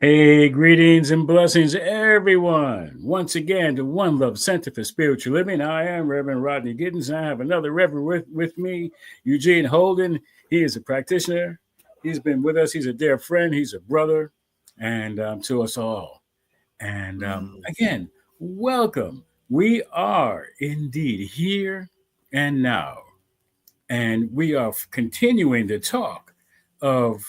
Hey, greetings and blessings, everyone. Once again, to One Love Center for Spiritual Living. I am Reverend Rodney Gittens, and I have another Reverend with me, Eugene Holden. He is a practitioner. He's been with us. He's a dear friend. He's a brother, and to us all. And again, welcome. We are indeed here and now, and we are continuing to talk of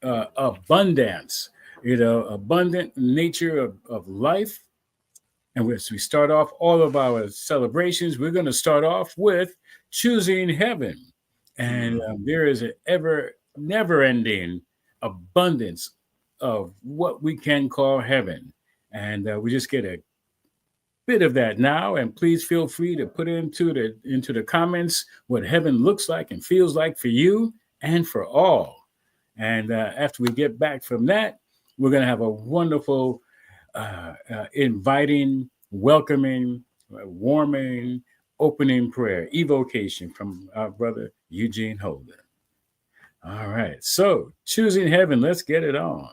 abundance, abundant nature of life. And as we start off all of our celebrations, we're going to start off with choosing heaven. And there is an never ending abundance of what we can call heaven. And we just get a bit of that now. And please feel free to put into the comments what heaven looks like and feels like for you and for all. And after we get back from that, we're going to have a wonderful, inviting, welcoming, warming, opening prayer, evocation from our brother Eugene Holden. All right. So, choosing heaven, let's get it on.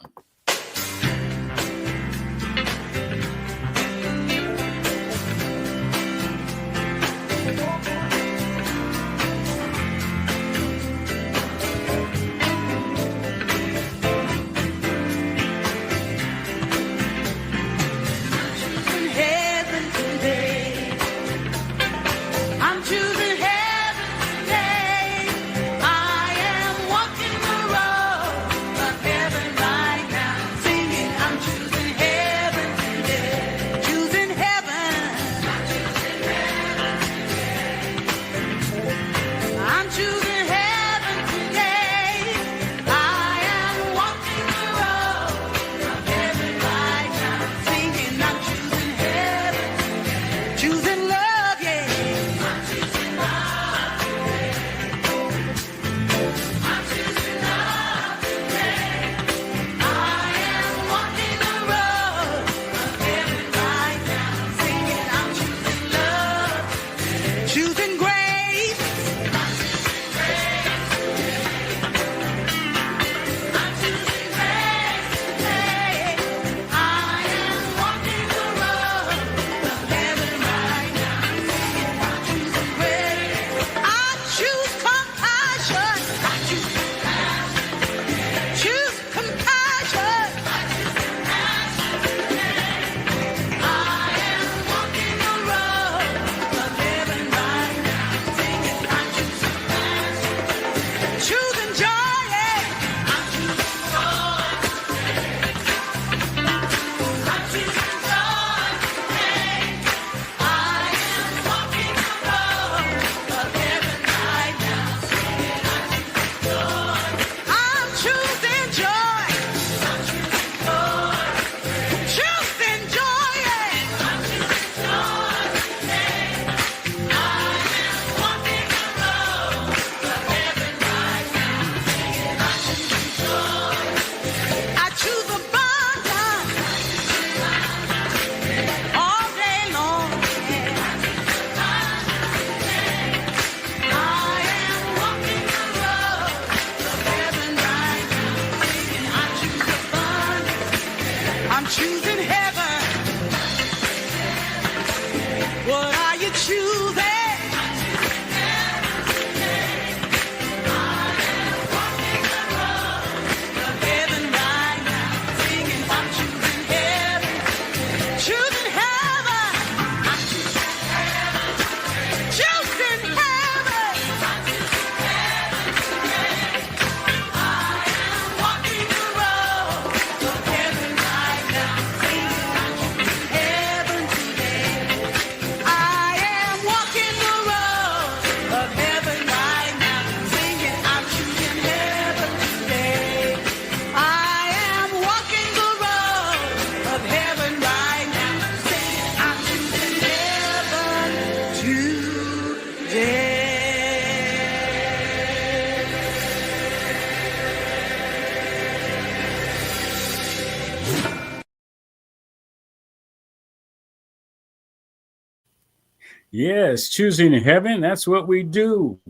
Yes, choosing heaven, that's what we do.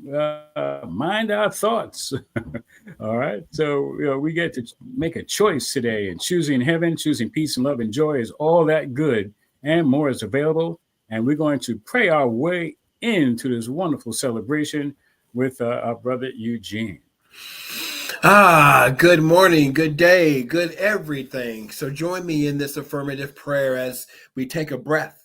mind our thoughts. All right. So we get to make a choice today, and choosing heaven, choosing peace and love and joy is all that good, and more is available. And we're going to pray our way into this wonderful celebration with our brother Eugene. Good morning, good day, good everything. So join me in this affirmative prayer as we take a breath.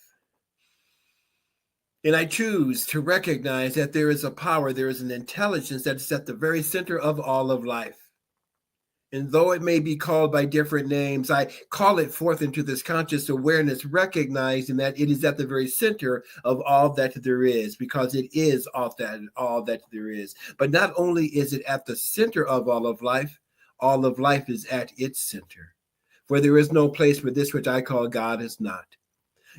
And I choose to recognize that there is a power, there is an intelligence that is at the very center of all of life. And though it may be called by different names, I call it forth into this conscious awareness, recognizing that it is at the very center of all that there is, because it is all that there is. But not only is it at the center of all of life is at its center. For there is no place where this which I call God is not.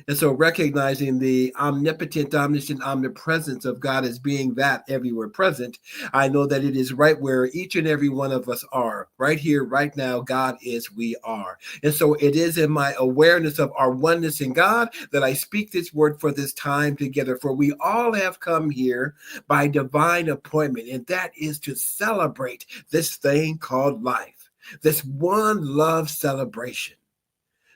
And so recognizing the omnipotent, omniscient omnipresence of God as being that everywhere present, I know that it is right where each and every one of us are. Right here, right now, God is, we are. And so it is in my awareness of our oneness in God that I speak this word for this time together. For we all have come here by divine appointment, and that is to celebrate this thing called life, this one love celebration.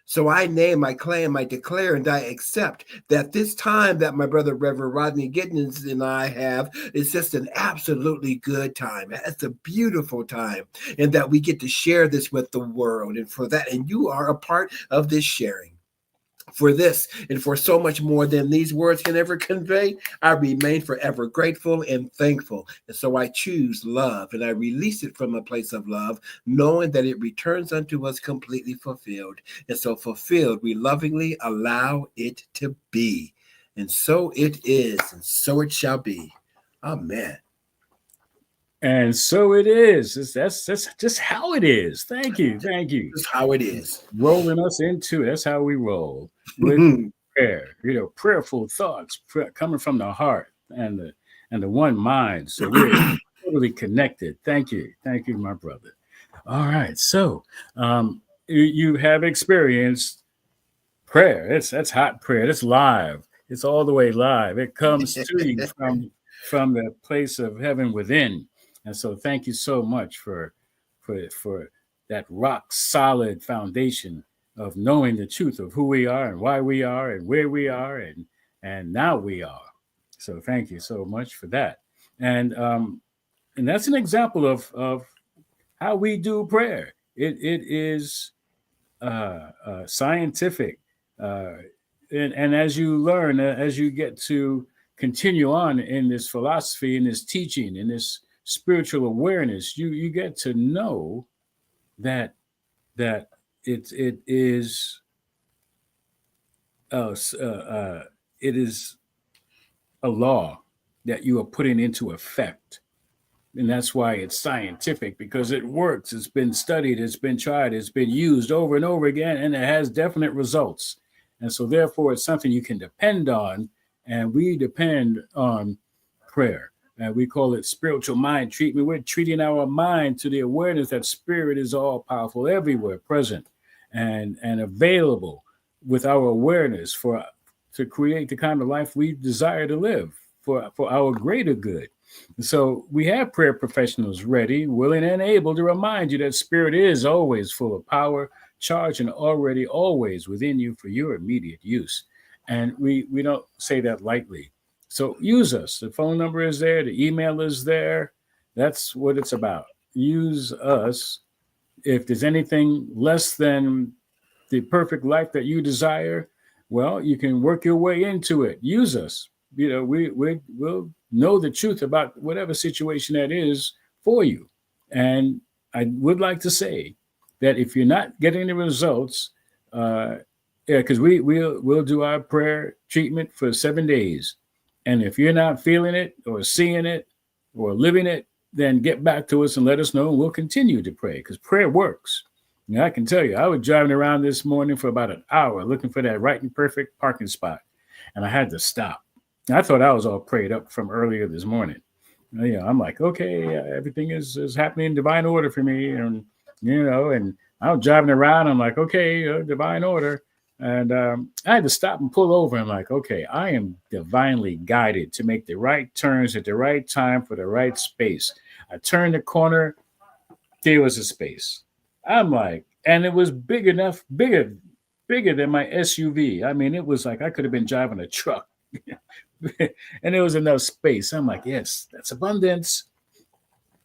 So I name, I claim, I declare, and I accept that this time that my brother Reverend Rodney Gittens and I have is just an absolutely good time. It's a beautiful time, and that we get to share this with the world. And for that, and you are a part of this sharing. For this and for so much more than these words can ever convey, I remain forever grateful and thankful. And so I choose love, and I release it from a place of love, knowing that it returns unto us completely fulfilled. And so fulfilled, we lovingly allow it to be. And so it is, and so it shall be. Amen. And so it is. That's just how it is. Thank you. Thank you. This is how it is. Rolling us into, that's how we roll with prayer. Prayerful thoughts coming from the heart and the one mind. So we're totally connected. Thank you. Thank you, my brother. All right. So you have experienced prayer. That's hot prayer. It's live. It's all the way live. It comes to you from the place of heaven within. And so thank you so much for that rock solid foundation of knowing the truth of who we are and why we are and where we are and now we are. So thank you so much for that. And that's an example of how we do prayer. It is scientific, and as you learn, as you get to continue on in this philosophy, in this teaching, in this spiritual awareness, you get to know that it is it is a law that you are putting into effect. And that's why it's scientific, because it works. It's been studied, it's been tried, it's been used over and over again, and it has definite results. And so therefore it's something you can depend on, and we depend on prayer. And we call it spiritual mind treatment. We're treating our mind to the awareness that spirit is all powerful, everywhere, present and available, with our awareness to create the kind of life we desire to live for our greater good. So we have prayer professionals ready, willing, and able to remind you that spirit is always full of power, charge, and already always within you for your immediate use. And we don't say that lightly. So use us. The phone number is there. The email is there. That's what it's about. Use us. If there's anything less than the perfect life that you desire, well, you can work your way into it. Use us. We'll know the truth about whatever situation that is for you. And I would like to say that if you're not getting the results, because we'll do our prayer treatment for 7 days. And if you're not feeling it or seeing it or living it, then get back to us and let us know. And we'll continue to pray, because prayer works. And I can tell you, I was driving around this morning for about an hour looking for that right and perfect parking spot. And I had to stop. I thought I was all prayed up from earlier this morning. I'm like, okay, everything is happening in divine order for me. And I was driving around. I'm like, okay, divine order. And I had to stop and pull over and like, okay, I am divinely guided to make the right turns at the right time for the right space. I turned the corner, there was a space. I'm like, and it was big enough, bigger than my SUV. I mean, it was like I could have been driving a truck. And there was enough space. I'm like, yes, that's abundance.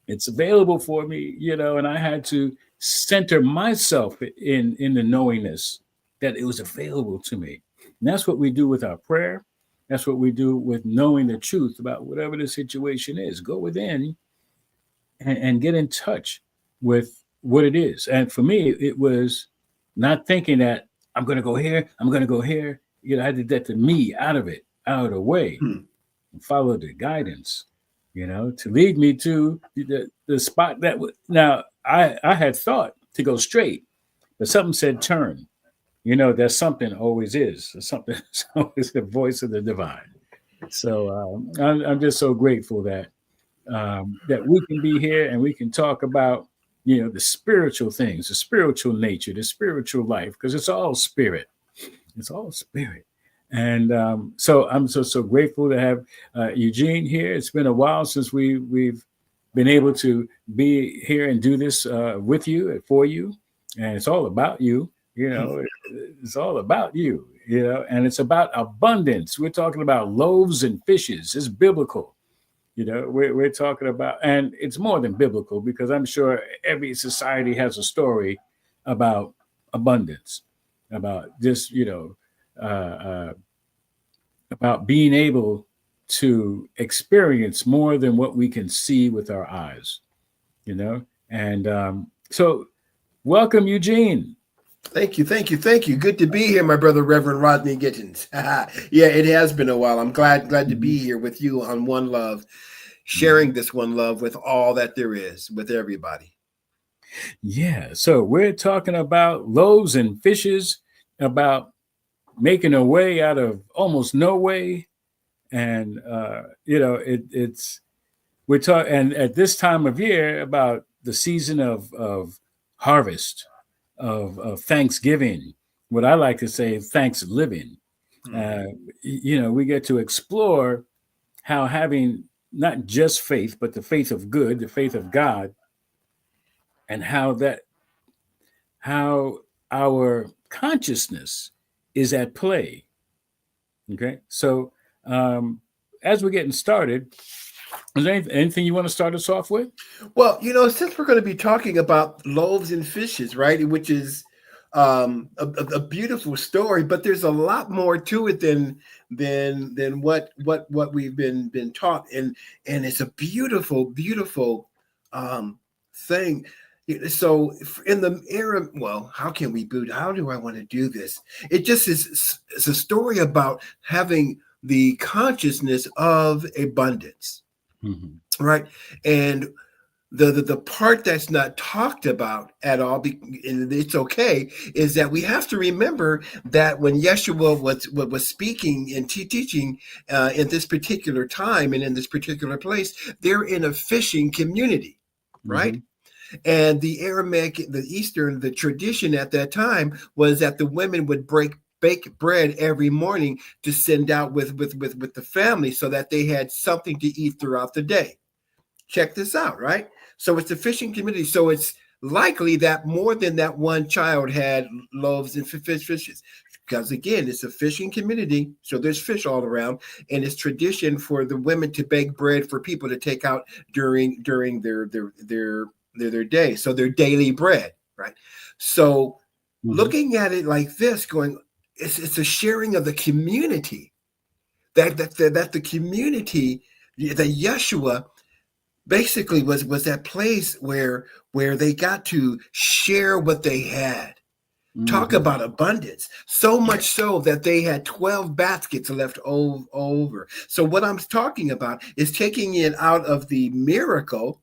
It's available for me, and I had to center myself in the knowingness that it was available to me. And that's what we do with our prayer. That's what we do with knowing the truth about whatever the situation is. Go within and get in touch with what it is. And for me, it was not thinking that I'm going to go here, I'm going to go here. I had to get the me out of it, out of the way, Hmm. and follow the guidance, to lead me to the spot that now I had thought to go straight, but something said turn. There's something always is. There's something, it's always the voice of the divine. So I'm just so grateful that we can be here and we can talk about the spiritual things, the spiritual nature, the spiritual life, because it's all spirit. It's all spirit. And so I'm so grateful to have Eugene here. It's been a while since we've been able to be here and do this with you and for you, and it's all about you. It's all about you. And it's about abundance. We're talking about loaves and fishes. It's biblical. We're talking about, and it's more than biblical because I'm sure every society has a story about abundance, about just, uh, uh, about being able to experience more than what we can see with our eyes, And so, welcome, Eugene. Thank you, thank you, thank you. Good to be here, my brother, Reverend Rodney Gittens. Yeah, it has been a while. I'm glad to be here with you on One Love, sharing this one love with all that there is, with everybody. Yeah. So we're talking about loaves and fishes, about making a way out of almost no way, and it's we're talking, and at this time of year about the season of harvest, of Thanksgiving. What I like to say, thanks living. Uh, we get to explore how having not just faith, but the faith of good, the faith of God, and how our consciousness is at play. Okay, so um, as we're getting started, is there anything you want to start us off with? Well, since we're going to be talking about loaves and fishes, right, which is a beautiful story, but there's a lot more to it than what we've been taught, and it's a beautiful thing. So in the era, well, how can we boot? How do I want to do this? It just is. It's a story about having the consciousness of abundance, Mm-hmm. right? And the part that's not talked about at all, and it's okay, is that we have to remember that when Yeshua was speaking and teaching in this particular time and in this particular place, they're in a fishing community, right? Mm-hmm. And the Aramaic, the Eastern, the tradition at that time was that the women would bake bread every morning to send out with the family so that they had something to eat throughout the day. Check this out, right? So it's a fishing community. So it's likely that more than that one child had loaves and fishes. Because again, it's a fishing community, so there's fish all around, and it's tradition for the women to bake bread for people to take out during their day, so their daily bread, right? So Mm-hmm. looking at it like this, going, it's a sharing of the community that the community, that Yeshua basically was that place where they got to share what they had. Talk Mm-hmm. about abundance. So much so that they had 12 baskets left over. So what I'm talking about is taking it out of the miracle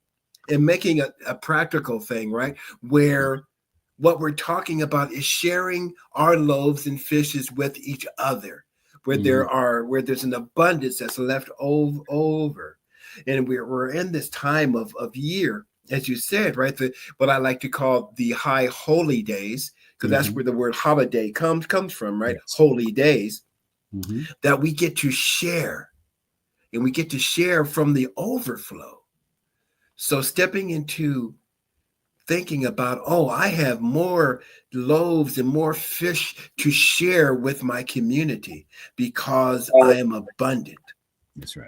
and making a practical thing, right? Where what we're talking about is sharing our loaves and fishes with each other, where Mm-hmm. where there's an abundance that's left over. And we're in this time of year, as you said, right? What I like to call the high holy days, because that's where the word holiday comes from, right? Yes. Holy days, Mm-hmm. that we get to share, and we get to share from the overflow. So stepping into thinking about, oh, I have more loaves and more fish to share with my community because I am abundant. That's right.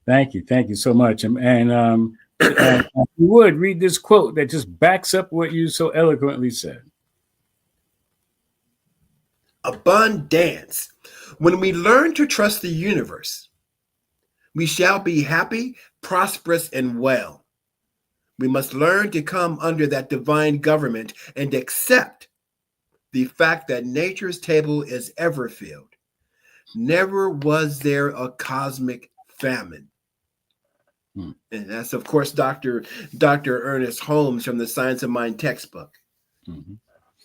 Thank you. Thank you so much. And if you would read this quote that just backs up what you so eloquently said. Abundance. When we learn to trust the universe, we shall be happy, prosperous, and well. We must learn to come under that divine government and accept the fact that nature's table is ever filled. Never was there a cosmic famine. Hmm. And that's, of course, Dr. Ernest Holmes from the Science of Mind textbook. Mm-hmm.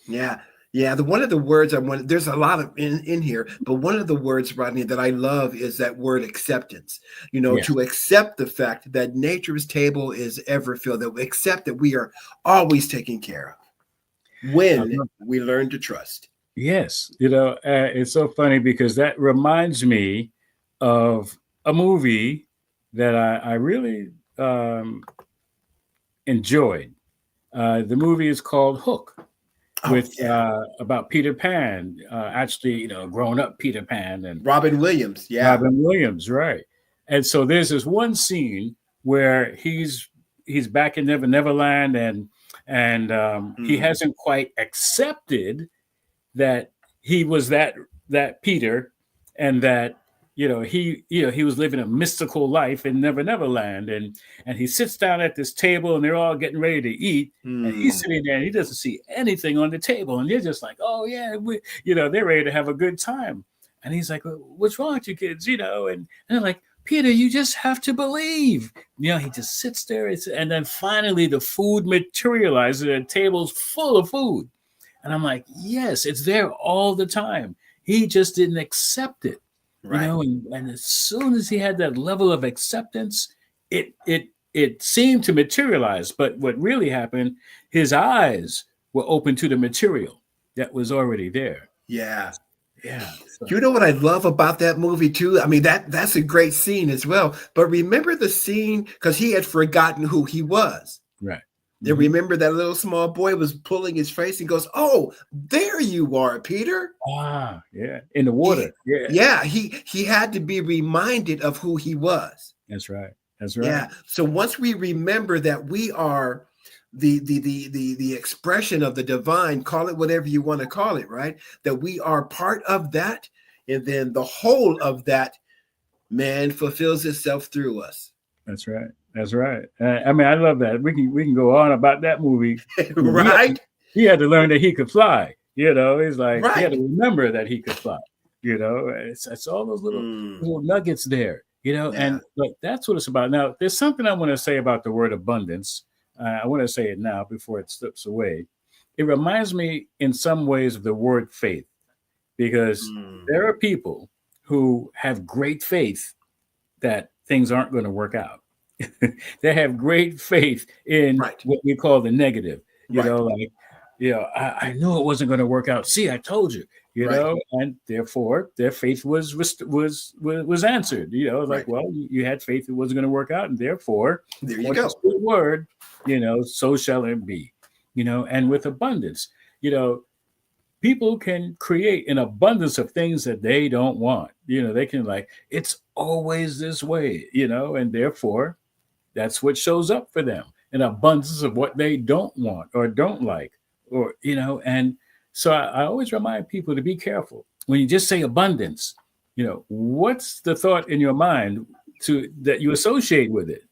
Yeah. Yeah. One of the words I want, there's a lot of in here, but one of the words, Rodney, that I love is that word acceptance. Yes. To accept the fact that nature's table is ever filled, that we accept that we are always taken care of when we learn to trust. Yes. It's so funny because that reminds me of a movie that I really enjoyed. The movie is called Hook, Oh, with yeah. about Peter Pan, actually, grown up Peter Pan and Robin Williams. Yeah. Robin Williams, right? And so there's this one scene where he's back in Neverland, and he hasn't quite accepted that he was that Peter, and that he was living a mystical life in Neverland, and he sits down at this table, and they're all getting ready to eat, and he's sitting there, and he doesn't see anything on the table, and they're just like, oh yeah, they're ready to have a good time, and he's like, well, what's wrong with you kids, and they're like, Peter, you just have to believe. He just sits there, and then finally the food materializes, and the table's full of food. And I'm like, yes, it's there all the time. He just didn't accept it, Right. And as soon as he had that level of acceptance, it seemed to materialize. But what really happened, his eyes were open to the material that was already there. Yeah. Yeah. So. You know what I love about that movie too? I mean, that's a great scene as well. But remember the scene, because he had forgotten who he was. Right. And remember that little small boy was pulling his face and goes, oh, there you are, Peter. Ah, yeah. In the water. He had to be reminded of who he was. That's right. That's right. Yeah. So once we remember that we are the expression of the divine, call it whatever you want to call it, right? That we are part of that, and then the whole of that, man, fulfills itself through us. That's right. That's right. I mean, I love that. We can go on about that movie. Right. He had to learn that he could fly. It's like right. He had to remember that he could fly. It's all those little nuggets there. And like that's what it's about. Now, there's something I want to say about the word abundance. I want to say it now before it slips away. It reminds me in some ways of the word faith, because there are people who have great faith that things aren't going to work out. They have great faith in what we call the negative. I knew it wasn't going to work out. See, I told you. And therefore their faith was answered. Like, well, you had faith it wasn't going to work out, and therefore, there you go. The word, so shall it be. And with abundance, people can create an abundance of things that they don't want. They can it's always this way, and therefore that's what shows up for them, an abundance of what they don't want or don't like, or, and so I always remind people to be careful when you just say abundance, what's the thought in your mind that you associate with it?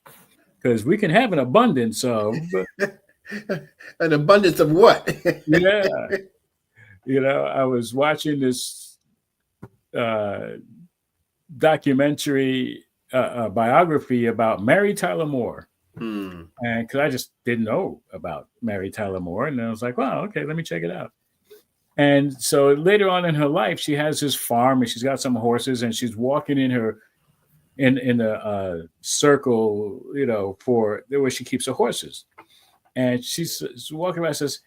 Because we can have an abundance of an abundance of what? Yeah. I was watching this documentary, biography about Mary Tyler Moore. And because I just didn't know about Mary Tyler Moore. And I was like, wow, okay, let me check it out. And so later on in her life, she has this farm and she's got some horses, and she's walking in the circle, for where she keeps her horses. And she's walking around and says,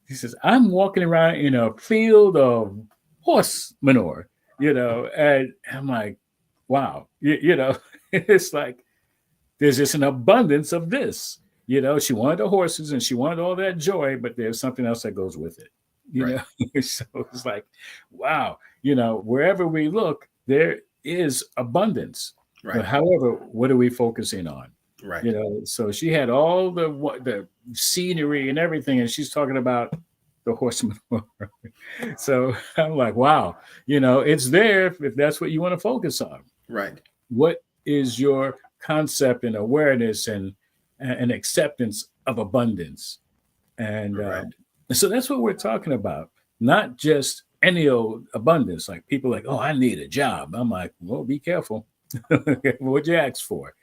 He says, I'm walking around in a field of horse manure, and I'm like, wow, it's like there's just an abundance of this. She wanted the horses and she wanted all that joy, but there's something else that goes with it. Right. So it's like, wow, wherever we look, there is abundance. But Right. however, what are we focusing on? Right. So she had all the scenery and everything, and she's talking about the horseman. So I'm like, wow, it's there if that's what you want to focus on. Right. What is your concept and awareness and acceptance of abundance? And Right. so that's what we're talking about, not just any old abundance. Like people like, oh, I need a job. I'm like, well, be careful. What you ask for,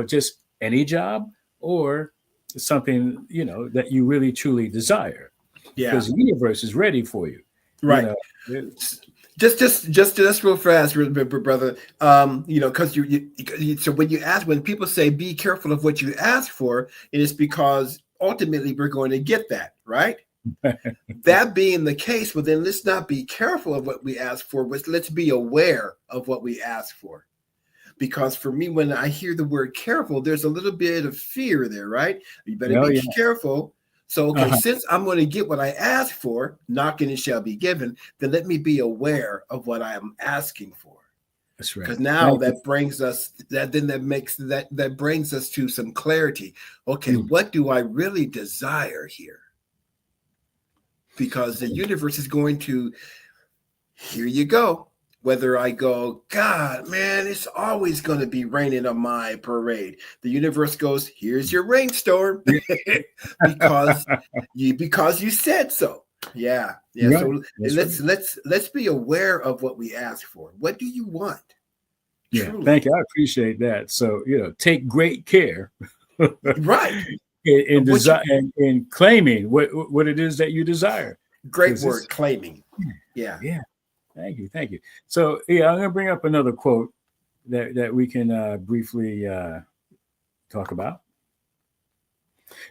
just any job or something, that you really truly desire, Yeah. because the universe is ready for you. Right. Just real fast, brother. Because so when people say be careful of what you ask for, it is because ultimately we're going to get that, right? That being the case, well, then let's not be careful of what we ask for, but let's be aware of what we ask for. Because for me, when I hear the word careful, there's a little bit of fear there, right? You better be careful. So, okay, since I'm going to get what I ask for, knocking it shall be given, then let me be aware of what I am asking for. That's right. Because now that brings us that brings us to some clarity. Okay, what do I really desire here? Because the universe is going to, here you go. Whether I go, God, man, it's always going to be raining on my parade. The universe goes, here's your rainstorm, because you said so. Yeah. Right. So let's be aware of what we ask for. What do you want? Yeah. Truly. Thank you. I appreciate that. So take great care. Right. in claiming what it is that you desire. Great word, claiming. Yeah. Yeah. Thank you. So I'm going to bring up another quote that we can briefly talk about.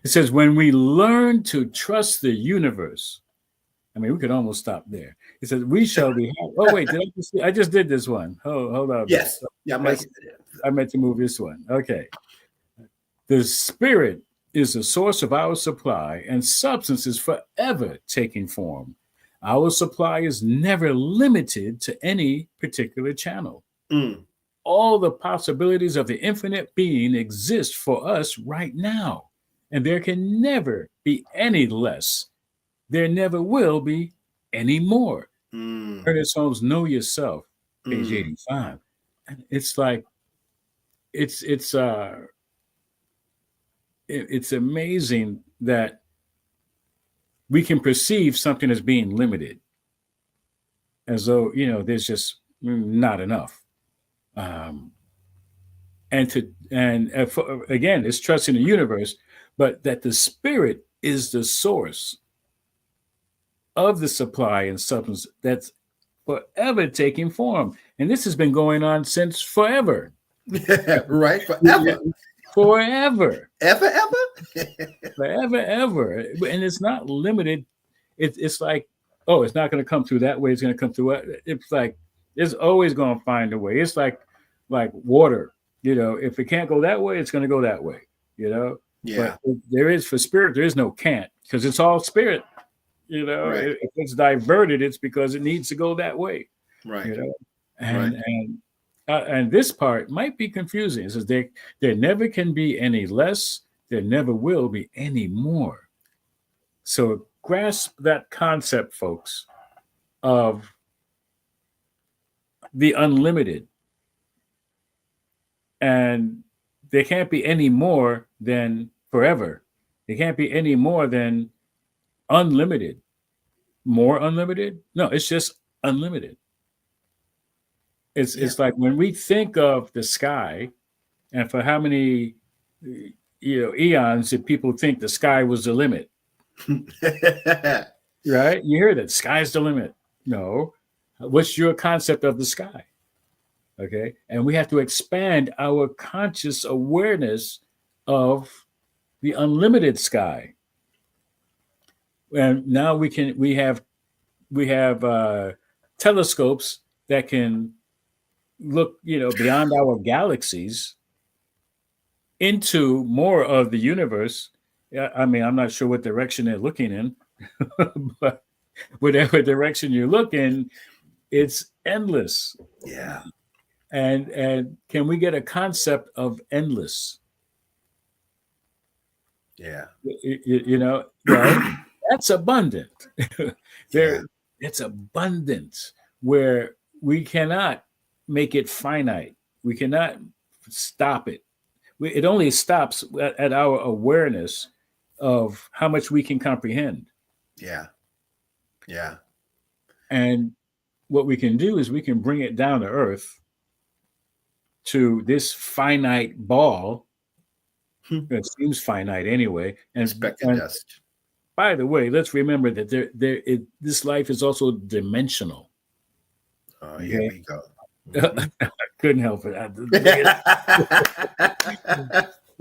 It says, when we learn to trust the universe, I mean, we could almost stop there. It says, we shall be happy. Oh, wait, I just did this one. Hold on. Yes. Yeah, I meant to move this one. Okay. The spirit is the source of our supply, and substance is forever taking form. Our supply is never limited to any particular channel. All the possibilities of the infinite being exist for us right now, and there can never be any less. There never will be any more. Ernest Holmes' Know Yourself, page 85. And it's like, it's amazing that we can perceive something as being limited, as though there's just not enough. Again, it's trusting the universe, but that the spirit is the source of the supply and substance that's forever taking form, and this has been going on since forever. Right, forever. Forever. Ever. Forever. And it's not limited. It's like, oh, it's not going to come through that way. It's going to come through. It's like, it's always going to find a way. It's like water. If it can't go that way, it's going to go that way. Yeah. But there is, for spirit, there is no can't, because it's all spirit. Right. If it's diverted, it's because it needs to go that way. Right. And this part might be confusing. It says there never can be any less. There never will be any more. So grasp that concept, folks, of the unlimited. And there can't be any more than forever. There can't be any more than unlimited. More unlimited? No, it's just unlimited. It's like when we think of the sky, and for how many eons did people think the sky was the limit? Right? You hear that sky's the limit. No. What's your concept of the sky? Okay. And we have to expand our conscious awareness of the unlimited sky. And now we have telescopes that can look, beyond our galaxies into more of the universe. Yeah, I mean, I'm not sure what direction they're looking in, but whatever direction you're looking, it's endless. Yeah. And can we get a concept of endless? Yeah. Well, that's abundant. Yeah. There, it's abundance where we cannot make it finite. We cannot stop it. It only stops at our awareness of how much we can comprehend. Yeah. Yeah. And what we can do is we can bring it down to earth to this finite ball. It seems finite anyway. Expected And dust. by the way, let's remember that this life is also dimensional. Oh, here we go. Couldn't help it.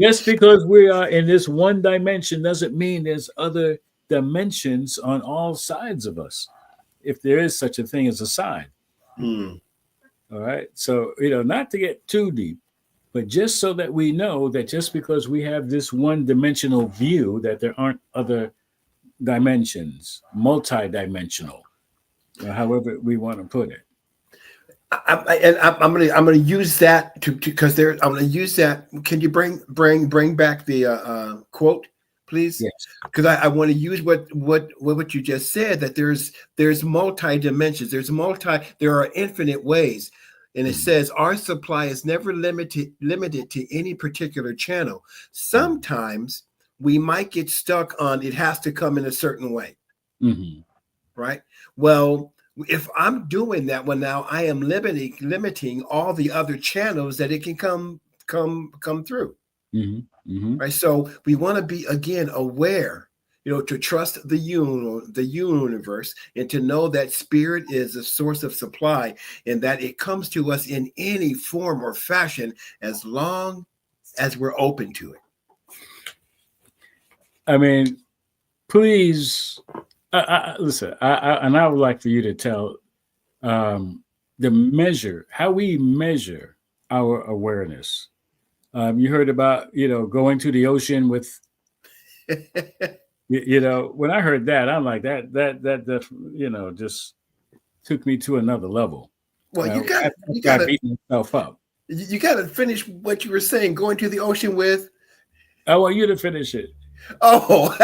Just because we are in this one dimension doesn't mean there's other dimensions on all sides of us, if there is such a thing as a side. Mm. All right. So, not to get too deep, but just so that we know that just because we have this one dimensional view, that there aren't other dimensions, multi-dimensional, or however we want to put it. I'm gonna use that because I'm gonna use that. Can you bring back the quote, please? Yes. Because I want to use what you just said, that there's multi dimensions. There are infinite ways. And it says our supply is never limited to any particular channel. Sometimes we might get stuck on it has to come in a certain way. Mm-hmm. Right? Well, if I'm doing that, well, now I am limiting all the other channels that it can come through. Mm-hmm. Mm-hmm. Right. So we want to be, again, aware, to trust the universe, and to know that spirit is a source of supply, and that it comes to us in any form or fashion as long as we're open to it. I mean, please, listen, and I would like for you to tell the measure, how we measure our awareness. You heard about, going to the ocean with, when I heard that, I'm like, that just took me to another level. Well, you got beating myself up. You got to finish what you were saying. Going to the ocean with. I want you to finish it. Oh,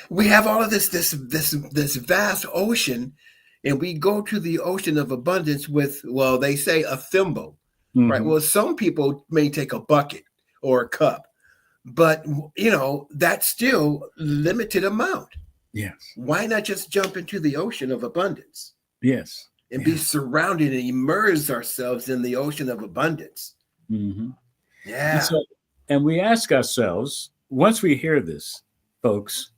we have all of this vast ocean, and we go to the ocean of abundance with, well, they say a thimble, right? Well, some people may take a bucket or a cup, but that's still limited amount. Yes. Why not just jump into the ocean of abundance? Yes. And be surrounded and immerse ourselves in the ocean of abundance. Mm-hmm. Yeah. And we ask ourselves, once we hear this, folks,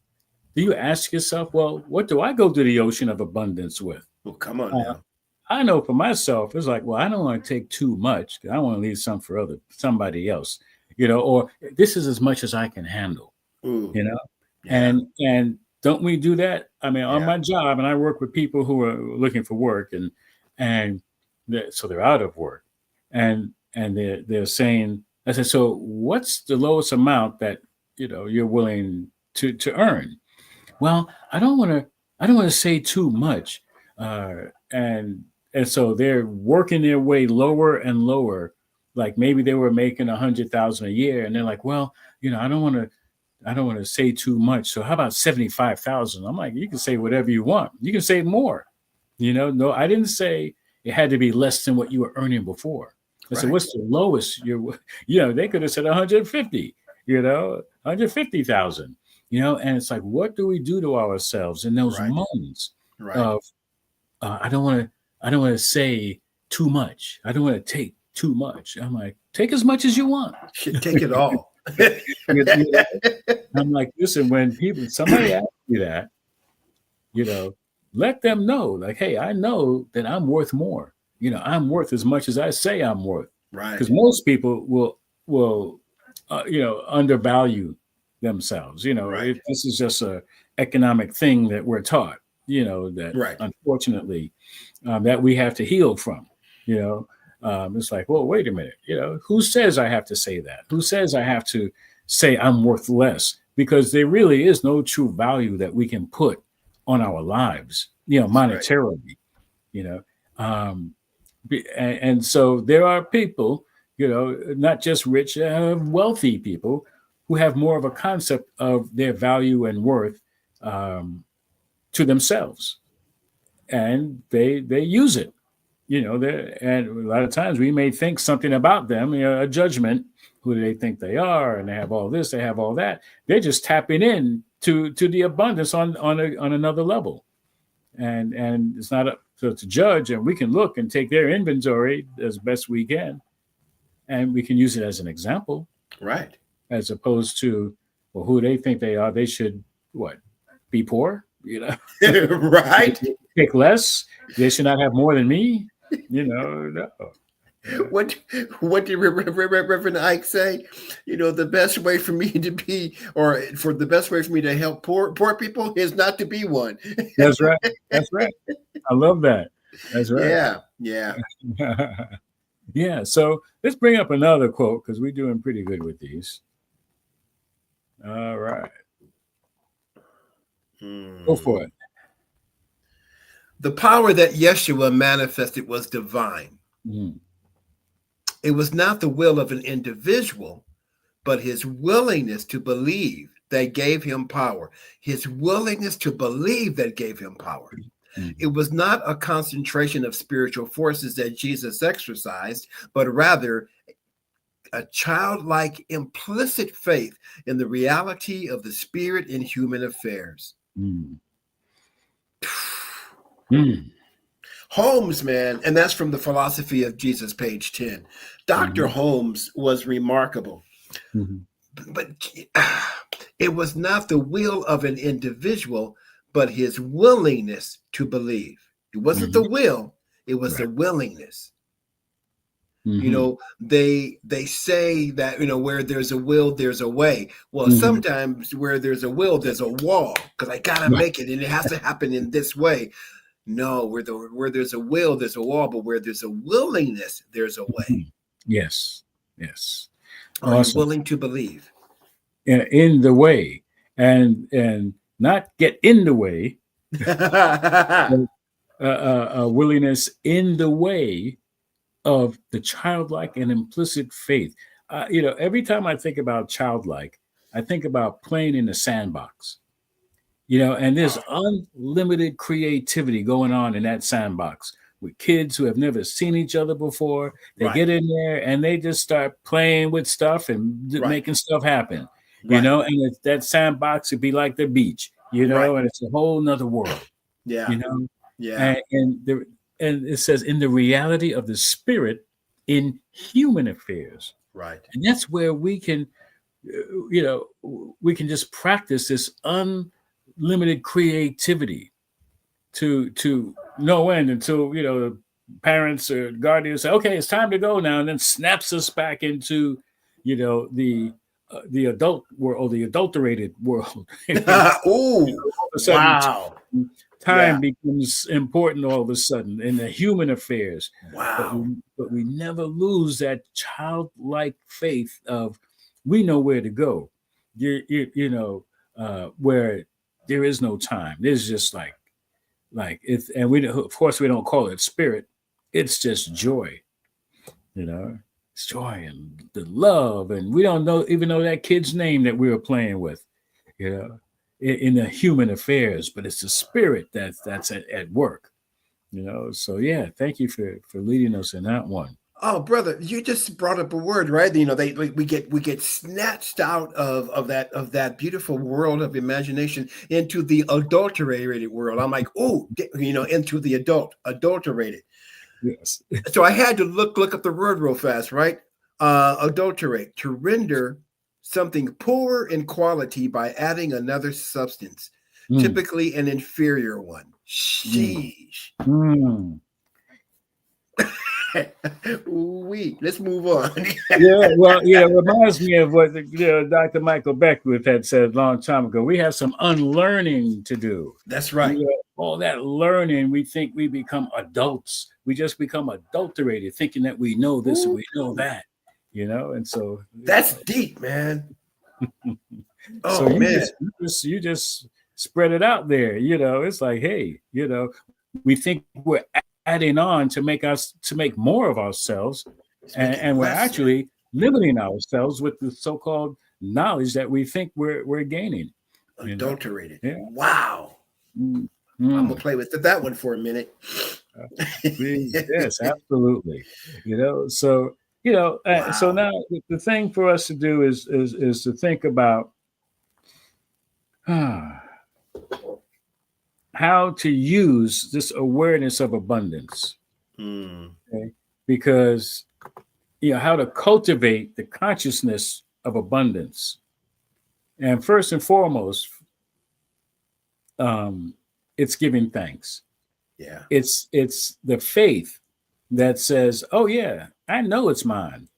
do you ask yourself, well, what do I go to the ocean of abundance with? Well, come on now. I know for myself, it's like, well, I don't want to take too much because I want to leave some for somebody else, or this is as much as I can handle, Yeah. And don't we do that? I mean, on my job, and I work with people who are looking for work, and so they're out of work, and they're saying, I said, so what's the lowest amount that you're willing to earn? Well, I don't want to say too much, and so they're working their way lower and lower. Like maybe they were making 100,000 a year, and they're like, well, I don't want to say too much. So how about 75,000? I'm like, you can say whatever you want. You can say more. No, I didn't say it had to be less than what you were earning before. I said, what's the lowest they could have said 150, 150,000, and it's like, what do we do to ourselves in those moments of, I don't want to say too much. I don't want to take too much. I'm like, take as much as you want. Take it all. I'm like, listen, when somebody asks you that, let them know, like, hey, I know that I'm worth more. I'm worth as much as I say I'm worth. Right. Because most people will undervalue themselves. Right. This is just a economic thing that we're taught, that Right. unfortunately that we have to heal from. It's like, well, wait a minute. Who says I have to say that? Who says I have to say I'm worth less? Because there really is no true value that we can put on our lives, Right. monetarily. You know, um, and so there are people, not just rich, wealthy people who have more of a concept of their value and worth um, to themselves, and they use it. And a lot of times we may think something about them, a judgment, who do they think they are, and they have all this, they have all that. They're just tapping in to the abundance on another level, and it's not up to judge, and we can look and take their inventory as best we can, and we can use it as an example, Right. as opposed to, well, who they think they are, they should what, be poor, Right. take less, they should not have more than me, no. What did Reverend Ike say? The best way for me to be, or for the best way for me to help poor people is not to be one. That's right. That's right. I love that. That's right. Yeah. Yeah. Yeah. So let's bring up another quote because we're doing pretty good with these. All right. Go for it. The power that Yeshua manifested was divine. Mm. It was not the will of an individual, but his willingness to believe that gave him power. His willingness to believe that gave him power. Mm-hmm. It was not a concentration of spiritual forces that Jesus exercised, but rather a childlike implicit faith in the reality of the Spirit in human affairs. Mm. Mm. Holmes, man, and that's from the Philosophy of Jesus, page 10. Dr. Mm-hmm. Holmes was remarkable, but it was not the will of an individual, but his willingness to believe. It wasn't the will, it was the willingness. They say that, where there's a will, there's a way. Well, sometimes where there's a will, there's a wall, because I gotta make it, and it has to happen in this way. No, where there's a will, there's a wall, but where there's a willingness, there's a way. Yes. Yes. Are you willing to believe? In the way, and not get in the way. A willingness in the way of the childlike and implicit faith. Every time I think about childlike, I think about playing in the sandbox. And there's unlimited creativity going on in that sandbox with kids who have never seen each other before. They get in there and they just start playing with stuff and making stuff happen, and that sandbox would be like the beach, and it's a whole nother world, and it says in the reality of the Spirit in human affairs. Right. And that's where we can, we can just practice this unlimited creativity to no end until the parents or guardians say, okay, it's time to go now, and then snaps us back into the adult world, or the adulterated world. Wow. Time becomes important all of a sudden in the human affairs. Wow. But we never lose that childlike faith of we know where to go. Where there is no time. There's just like it's, and we of course we don't call it spirit. It's just joy. It's joy and the love, and we don't even know that kid's name that we were playing with. In the human affairs, but it's the Spirit that's at work. So thank you for leading us in that one. Oh, brother, you just brought up a word, right? We get snatched out of that beautiful world of imagination into the adulterated world. I'm like, into the adulterated. Yes. So I had to look up the word real fast, right? Adulterate, to render something poor in quality by adding another substance, typically an inferior one. Sheesh. Let's move on. Yeah, well, it reminds me of what Dr. Michael Beckwith had said a long time ago. We have some unlearning to do. That's right. All that learning, we think we become adults. We just become adulterated, thinking that we know this and we know that, and so That's deep, man. so you just spread it out there. It's like, hey, we think we're adding on to make more of ourselves, and we're actually limiting ourselves with the so-called knowledge that we think we're gaining. Adulterated. Yeah. Wow. I'm gonna play with that one for a minute. Yes, absolutely. So Wow. so now the thing for us to do is to think about how to use this awareness of abundance. Okay? Because how to cultivate the consciousness of abundance. And first and foremost, it's giving thanks. Yeah. It's the faith that says, oh yeah, I know it's mine.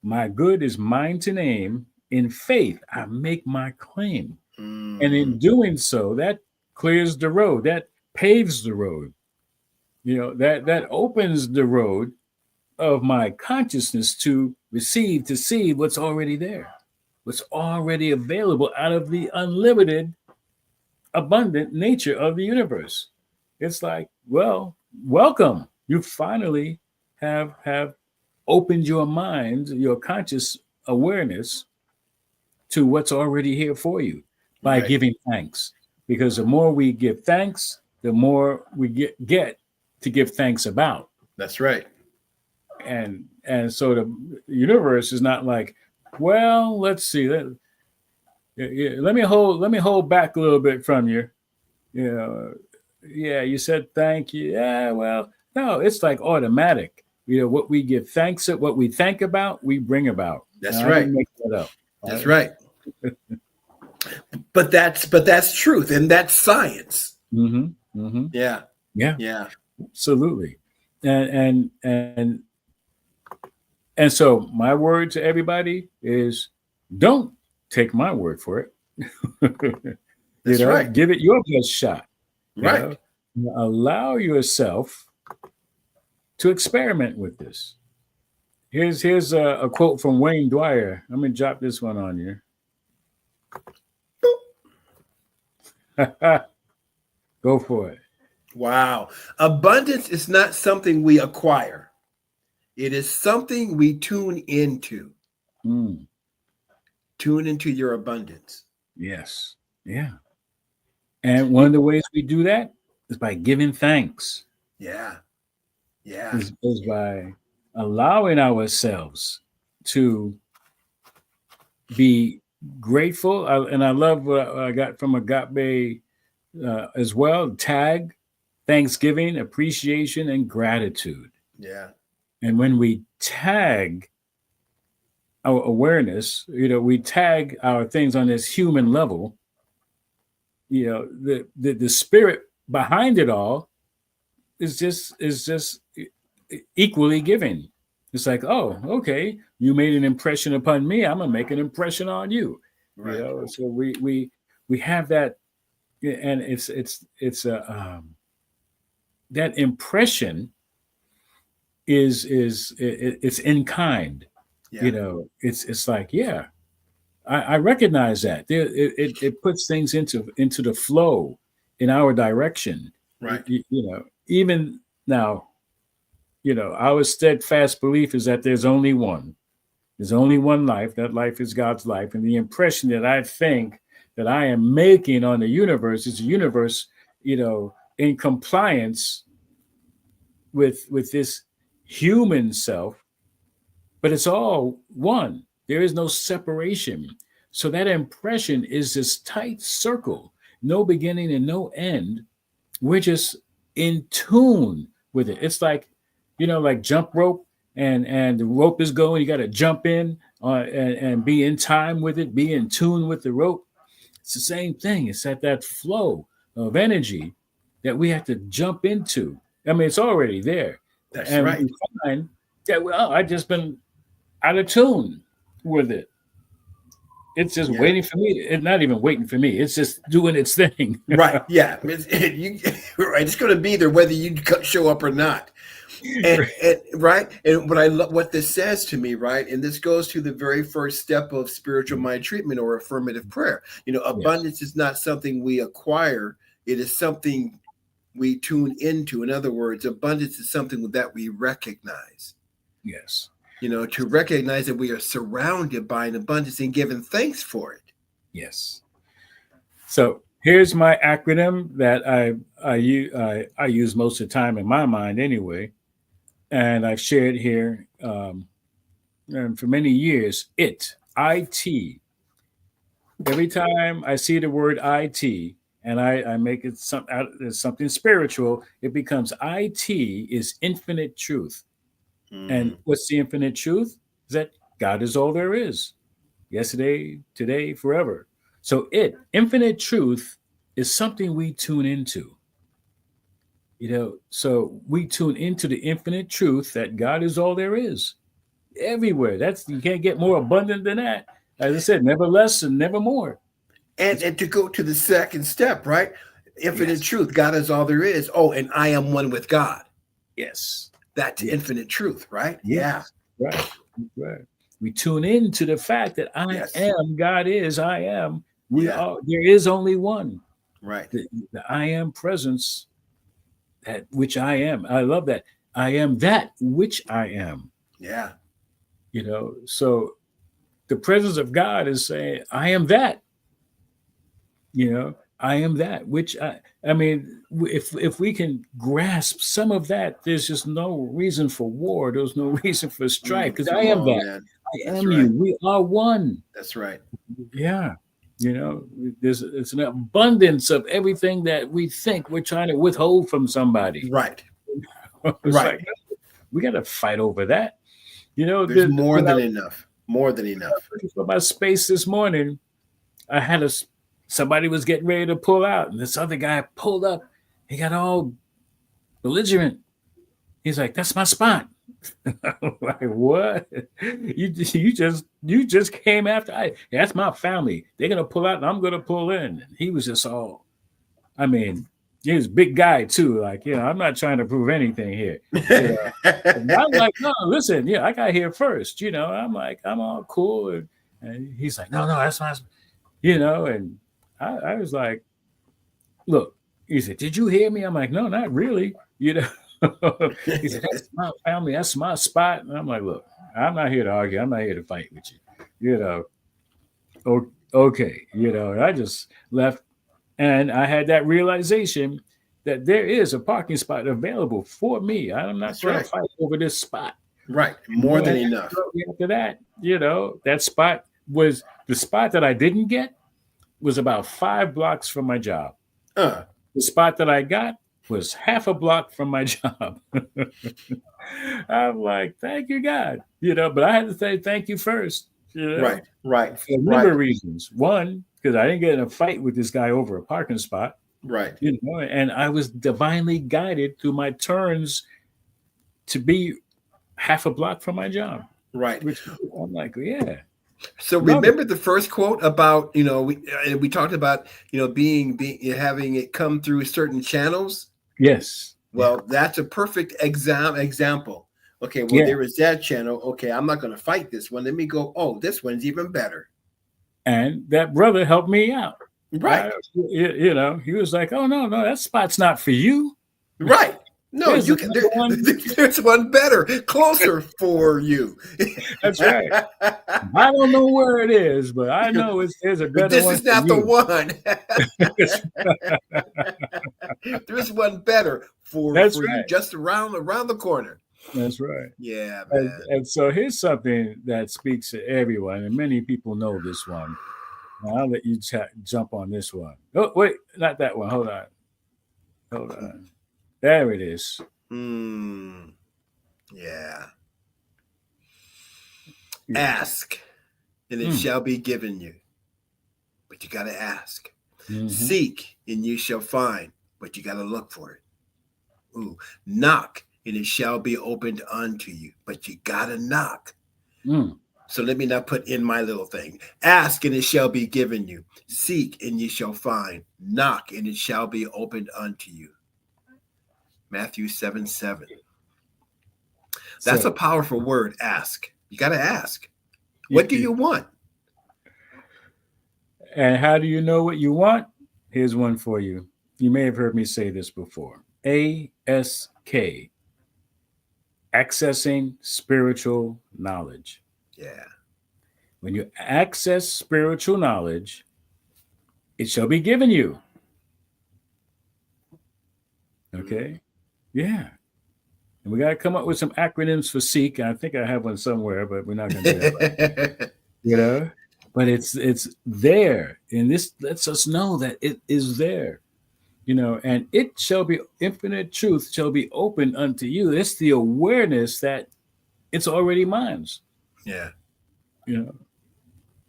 My good is mine to name. In faith, I make my claim. And in doing so, that clears the road, that paves the road. That opens the road of my consciousness to receive, to see what's already there, what's already available out of the unlimited, abundant nature of the universe. It's like, well, welcome. You finally have opened your mind, your conscious awareness to what's already here for you by giving thanks. Because the more we give thanks, the more we get to give thanks about. That's right. And so the universe is not like, well, let's see. Let me hold back a little bit from you. Yeah, you said thank you. Yeah, well, no, it's like automatic. What we give thanks at, what we think about, we bring about. That's right. I didn't make that up. That's right. But that's truth, and that's science. Mm-hmm. Mm-hmm. Yeah. Yeah. Yeah. Absolutely. And so my word to everybody is, don't take my word for it. That's right. Give it your best shot. Right. Allow yourself to experiment with this. Here's a quote from Wayne Dwyer. I'm gonna drop this one on you. Go for it. Wow. Abundance is not something we acquire. It is something we tune into. Tune into your abundance. Yes. Yeah. And one of the ways we do that is by giving thanks. Yeah. Yeah. Is by allowing ourselves to be grateful. And I love what I got from Agape as well. Tag, thanksgiving, appreciation, and gratitude. Yeah. And when we tag our awareness, we tag our things on this human level, the spirit behind it all is just equally giving. It's like, oh, okay, you made an impression upon me, I'm gonna make an impression on you. Right. So we have that, and it's that impression is it's in kind. Yeah. It's like, yeah, I recognize that. It puts things into the flow in our direction. Right. Even now, our steadfast belief is that there's only one. There's only one life. That life is God's life. And the impression that I think that I am making on the universe is the universe, in compliance with this human self, but it's all one. There is no separation. So that impression is this tight circle, no beginning and no end. We're just in tune with it. It's like, like jump rope, and the rope is going. You got to jump in and be in time with it, be in tune with the rope. It's the same thing. It's at that flow of energy that we have to jump into. I mean, it's already there. That's And right. we find that, well, I just been out of tune with it. It's just Yeah. waiting for me. It's not even waiting for me. It's just doing its thing. Right. Yeah. Right. It's going to be there whether you show up or not. And right. And what I love, what this says to me, right. And this goes to the very first step of spiritual mind treatment or affirmative prayer. Yes, Abundance is not something we acquire. It is something we tune into. In other words, abundance is something that we recognize. yes, To recognize that we are surrounded by an abundance and given thanks for it. yes. So here's my acronym that I use most of the time in my mind anyway, and I've shared here and for many years. IT. Every time I see the word IT and I make it something spiritual, it becomes IT is infinite truth. And Mm, what's the infinite truth? Is that God is all there is. Yesterday, today, forever. So infinite truth is something we tune into. So we tune into the infinite truth that God is all there is. Everywhere. That's you can't get more abundant than that. As I said, never less and never more. It's And to go to the second step, right? Infinite yes, truth. God is all there is. Oh, and I am one with God. yes, That's yes, infinite truth, right? Yeah. yes. Right, right. We tune in to the fact that I Yes. am, God is, I am. We Yeah. are. There is only one. Right. The I am presence, that which I am. I love that. I am that which I am. Yeah. So the presence of God is saying, I am that. I am that which I mean, if we can grasp some of that, there's just no reason for war. There's no reason for strife because I Come am on, that. man. I That's am you. right. We are one. That's right. Yeah. You know, there's it's an abundance of everything that we think we're trying to withhold from somebody. Right. It's Right. like we got to fight over that. There's more When I than was enough. More than enough. looking for my space this morning, I had somebody was getting ready to pull out, and this other guy pulled up. He got all belligerent. He's like, "That's my spot." I'm like, what? You just came after. That's my family. They're gonna pull out, and I'm gonna pull in. And he was just all. I mean, he was a big guy too. Like, I'm not trying to prove anything here. You know, and I'm like, no, listen, I got here first. I'm like, I'm all cool, and he's like, no, that's my, and I was like, look, he said, did you hear me? I'm like, no, not really. He said, that's my family, that's my spot. And I'm like, look, I'm not here to argue. I'm not here to fight with you. Okay. And I just left, and I had that realization that there is a parking spot available for me. I'm not That's trying to right. fight over this spot. Right. More than And enough. after that, that spot was the spot that I didn't get was about 5 blocks from my job. Uh, The spot that I got was half a block from my job. I'm like, thank you, God. But I had to say thank you first, right. Right. for a number Right. of reasons. One, because I didn't get in a fight with this guy over a parking spot, Right. and I was divinely guided through my turns to be half a block from my job, Right. which I'm like, yeah, So love it. remember the first quote about we talked about being having it come through certain channels. Yes. Yeah. Well, that's a perfect example. Okay, well Yeah. there is that channel. Okay, I'm not going to fight this one. Let me go. Oh, this one's even better. And that brother helped me out. Right. He was like, oh, no, that spot's not for you. Right. No, There's you can. another one. There's one better, closer for you. That's right. I don't know where it is, but I know there's a But better this one is for not the you. one. There's one better for That's you, right. just around the corner. That's right. Yeah, And, man. and so here's something that speaks to everyone, and many people know this one. Now, I'll let you jump on this one. Oh, wait, not that one. Hold on. There it is. Yeah. Yeah. Ask, and it shall be given you. But you got to ask. Mm-hmm. Seek, and you shall find. But you got to look for it. Ooh. Knock, and it shall be opened unto you. But you gotta knock. Mm. So let me now put in my little thing. Ask and it shall be given you. Seek and ye shall find. Knock and it shall be opened unto you. Matthew 7:7. That's a So, powerful word, ask. You got to ask. What do you want? and how do you know what you want? Here's one for you. You may have heard me say this before. ASK, accessing spiritual knowledge. Yeah. When you access spiritual knowledge, it shall be given you. Okay? Yeah. And we got to come up with some acronyms for seek. I think I have one somewhere, but we're not going to do that. Right, you know? But it's there. And this lets us know that it is there. You know, and it shall be infinite truth shall be open unto you. It's the awareness that it's already mine. Yeah. You know,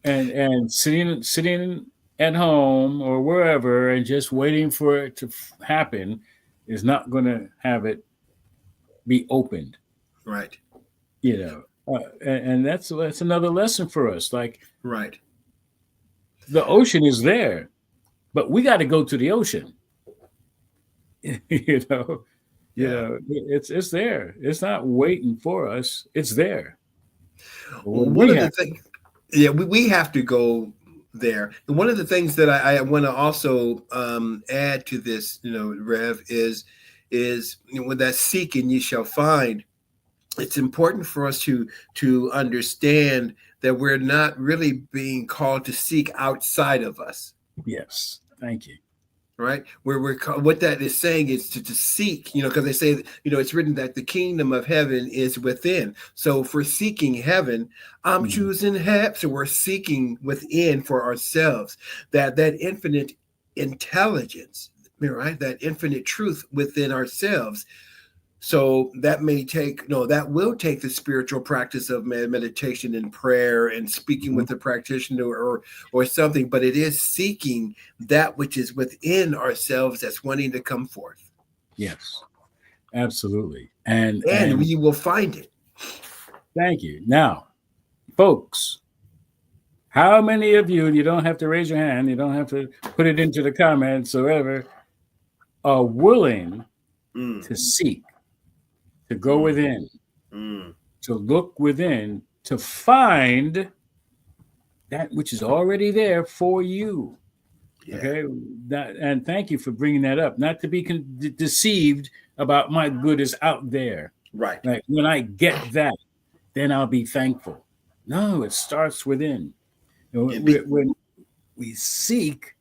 and sitting at home or wherever and just waiting for it to happen is not going to have it be opened. Right. You know, and that's another lesson for us. Like, right. The ocean is there, but we got to go to the ocean. you know, it's there. It's not waiting for us. It's there. But Well, what one we of the have, things, yeah, we have to go there. And one of the things that I want to also add to this, Rev, is with that seek and ye shall find. It's important for us to understand that we're not really being called to seek outside of us. yes, thank you. Right, where what that is saying is to seek, because they say, it's written that the kingdom of heaven is within. So for seeking heaven, I'm choosing heaven. So we're seeking within for ourselves that infinite intelligence, right? That infinite truth within ourselves. So that will take the spiritual practice of meditation and prayer and speaking with the practitioner or something, but it is seeking that which is within ourselves that's wanting to come forth. Yes, absolutely. And we will find it. Thank you. Now, folks, how many of you don't have to raise your hand, you don't have to put it into the comments or whatever, are willing to seek, to go within, to look within, to find that which is already there for you? Yeah. Okay, and thank you for bringing that up. Not to be deceived about my good is out there. Right. Like when I get that, then I'll be thankful. No, it starts within. When we seek,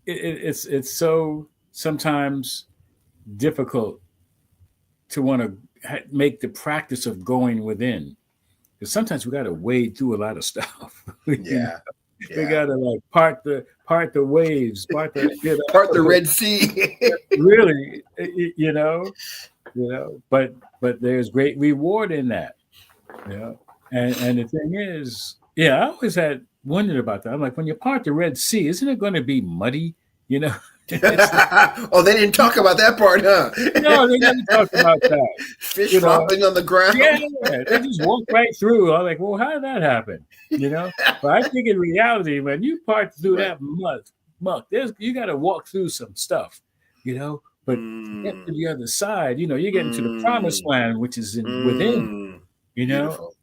it's so sometimes difficult to want to make the practice of going within, because sometimes we got to wade through a lot of stuff. Yeah. We got to like part the waves, part the Red Sea. Really, but there's great reward in that. And the thing is, I always had wondered about that. I'm like, when you part the Red Sea, isn't it going to be muddy? Oh, they didn't talk about that part, huh? No, they never talked about that. Fish flopping on the ground. Yeah, they just walk right through. I'm like, well, how did that happen? But I think in reality, when you part through that muck, you got to walk through some stuff, But to get to the other side, you're getting to the promised land, which is within. Beautiful.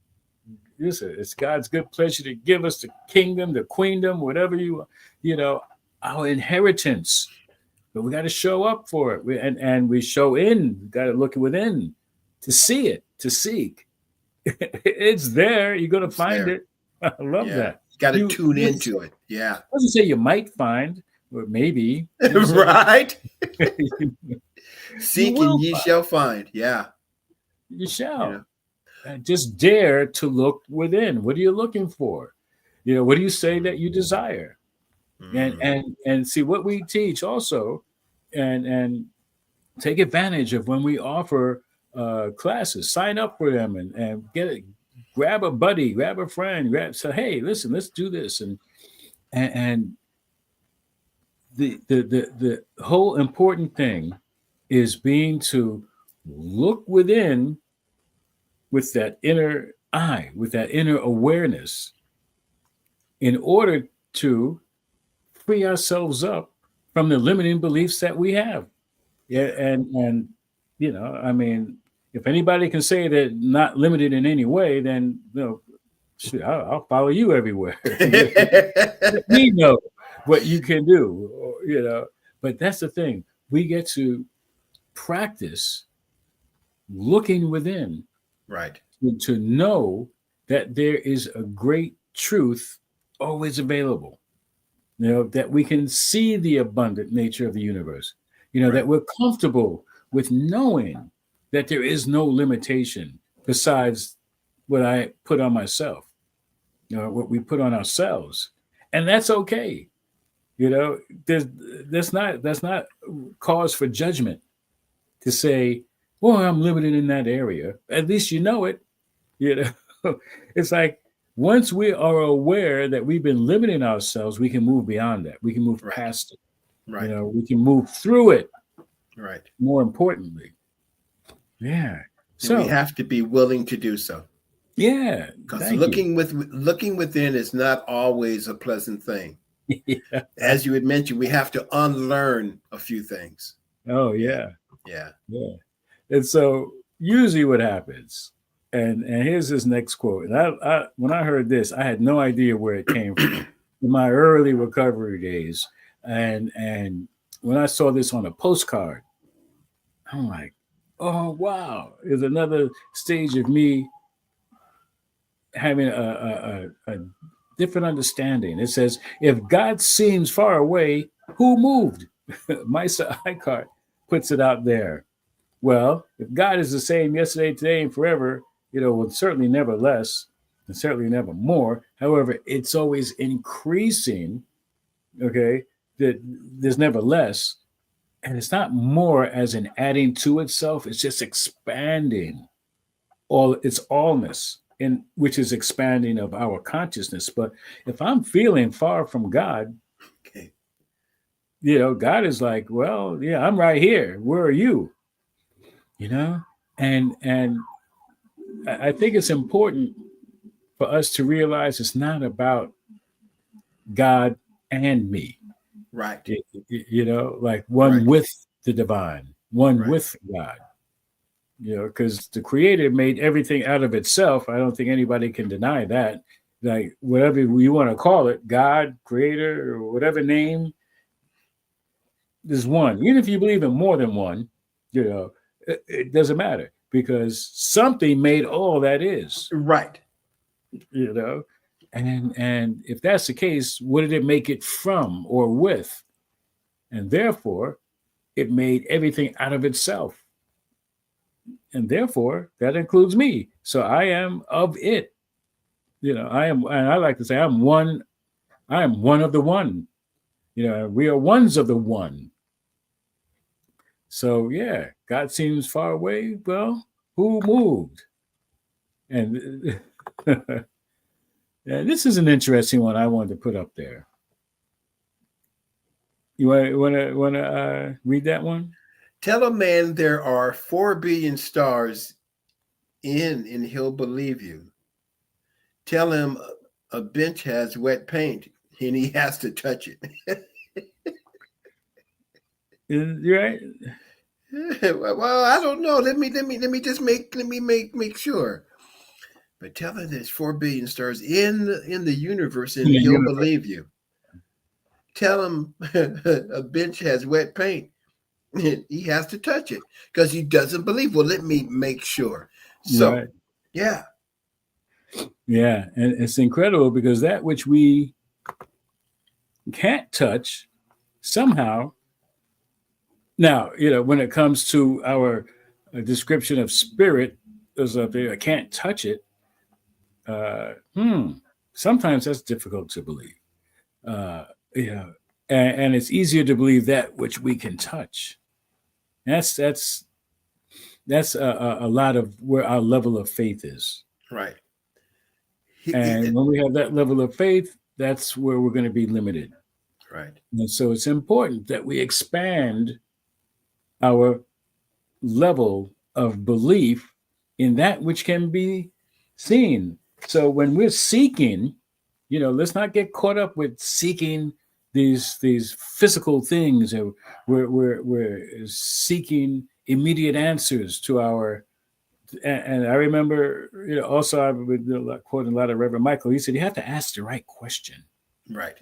Listen, it's God's good pleasure to give us the kingdom, the queendom, whatever our inheritance. But we got to show up for it. And we show in. We got to look within to see it, to seek. It's there. You're going to find it. I love that. Got to tune into it. Yeah. It doesn't say you might find, or maybe. Right. Seek and ye shall find. Yeah. You shall. And just dare to look within. What are you looking for? What do you say that you desire? And see what we teach also, and take advantage of when we offer classes. Sign up for them and get it. Grab a buddy, grab a friend, say, hey, listen, let's do this. And the whole important thing is being to look within with that inner eye, with that inner awareness, in order to free ourselves up from the limiting beliefs that we have. Yeah, and I mean, if anybody can say that not limited in any way, then shoot, I'll follow you everywhere. Let me know what you can do. But that's the thing. We get to practice looking within Right. to know that there is a great truth always available. That we can see the abundant nature of the universe. That Right. we're comfortable with knowing that there is no limitation besides what I put on myself, what we put on ourselves. And that's okay. There's that's not cause for judgment to say, well, I'm limited in that area. At least you know it. You know, it's like once we are aware that we've been limiting ourselves, we can move beyond that. We can move Right. past it. Right. We can move through it. Right. More importantly, yeah. And we So, have to be willing to do so. yeah. Because Thank you. looking within is not always a pleasant thing. Yeah. As you had mentioned, we have to unlearn a few things. Oh, yeah. Yeah. Yeah. And so, usually, what happens, and here's his next quote. And I when I heard this, I had no idea where it came from. In my early recovery days, and when I saw this on a postcard, I'm like, oh wow, there's another stage of me having a different understanding. It says, if God seems far away, who moved? Misa Icart puts it out there. Well, if God is the same yesterday, today, and forever, well, certainly never less, and certainly never more. However, it's always increasing. Okay, that there's never less, and it's not more as in adding to itself. It's just expanding all its allness, in which is expanding of our consciousness. But if I'm feeling far from God, Okay. God is like, well, yeah, I'm right here. Where are you? And I think it's important for us to realize it's not about God and me. Right. Like one Right. with the divine, one Right. with God. Because the Creator made everything out of itself. I don't think anybody can deny that. Like whatever you want to call it, God, Creator, or whatever name, there's one. Even if you believe in more than one, it doesn't matter because something made all that is. Right. And if that's the case, what did it make it from or with? And therefore, it made everything out of itself. And therefore, that includes me. So I am of it. I am, and I like to say, I am one of the one. We are ones of the one. So yeah, God seems far away. Well, who moved? And this is an interesting one I wanted to put up there. You want to read that one? Tell a man there are 4 billion stars and he'll believe you. Tell him a bench has wet paint and he has to touch it. You're right. Well, I don't know. Let me just make sure. But tell him there's 4 billion stars in the universe and he'll believe you. Tell him a bench has wet paint. He has to touch it because he doesn't believe. Well, let me make sure. So, right. Yeah. And it's incredible because that which we can't touch somehow. Now, when it comes to our description of spirit, there's up there, I can't touch it. Sometimes that's difficult to believe. And it's easier to believe that which we can touch. That's a lot of where our level of faith is. Right. And when we have that level of faith, that's where we're going to be limited. Right. And so it's important that we expand our level of belief in that which can be seen. So when we're seeking, let's not get caught up with seeking these physical things. We're seeking immediate answers to our. And I remember, also I've been quoting a lot of Reverend Michael. He said you have to ask the right question. Right.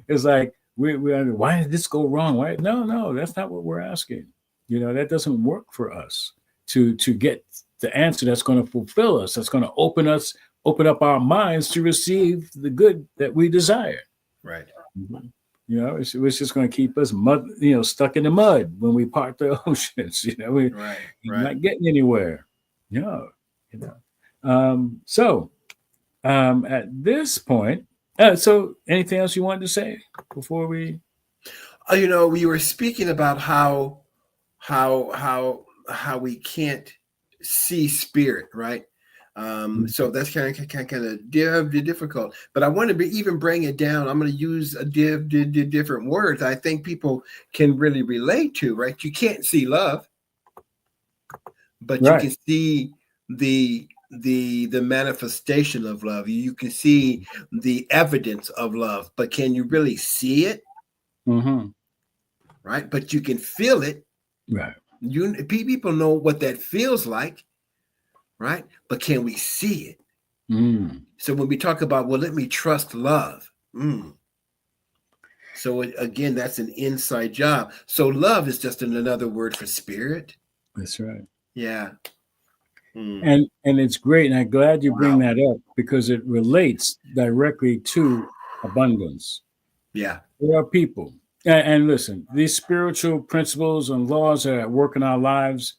It's like why did this go wrong? Why? No, that's not what we're asking. That doesn't work for us to get the answer that's going to fulfill us. That's going to open up our minds to receive the good that we desire. Right. It's just going to keep us stuck in the mud when we part the oceans. We're not getting anywhere. So at this point, so anything else you wanted to say before we? We were speaking about how we can't see spirit, right? So that's kind of difficult. But I want to even bring it down. I'm going to use a different words I think people can really relate to, right? You can't see love, but you can see the manifestation of love. You can see the evidence of love, but can you really see it? Mm-hmm. Right? But you can feel it. Right. People know what that feels like. Right? But can we see it? Mm. So when we talk about, well, let me trust love. So again, that's an inside job. So love is just another word for spirit. That's right. Yeah. And it's great. And I'm glad you bring that up because it relates directly to abundance. Yeah. There are people. And listen, these spiritual principles and laws that are at work in our lives,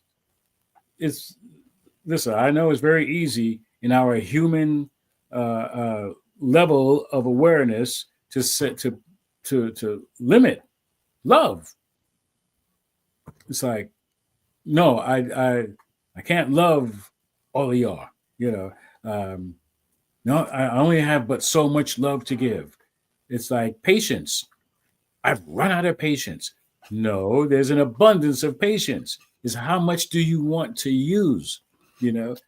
listen, I know it's very easy in our human level of awareness to limit love. It's like, no, I can't love all of y'all. No, I only have but so much love to give. It's like patience. I've run out of patience. No, there's an abundance of patience. It's how much do you want to use?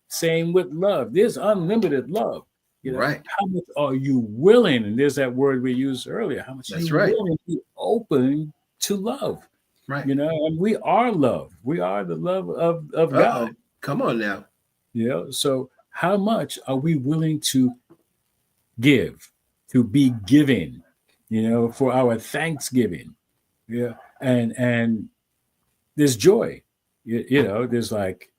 Same with love. There's unlimited love. Right. How much are you willing? And there's that word we used earlier. How much are you willing to be open to love? Right. And we are love. We are the love of God. Come on now. So how much are we willing to give, to be giving, for our Thanksgiving? Yeah. And there's joy. There's like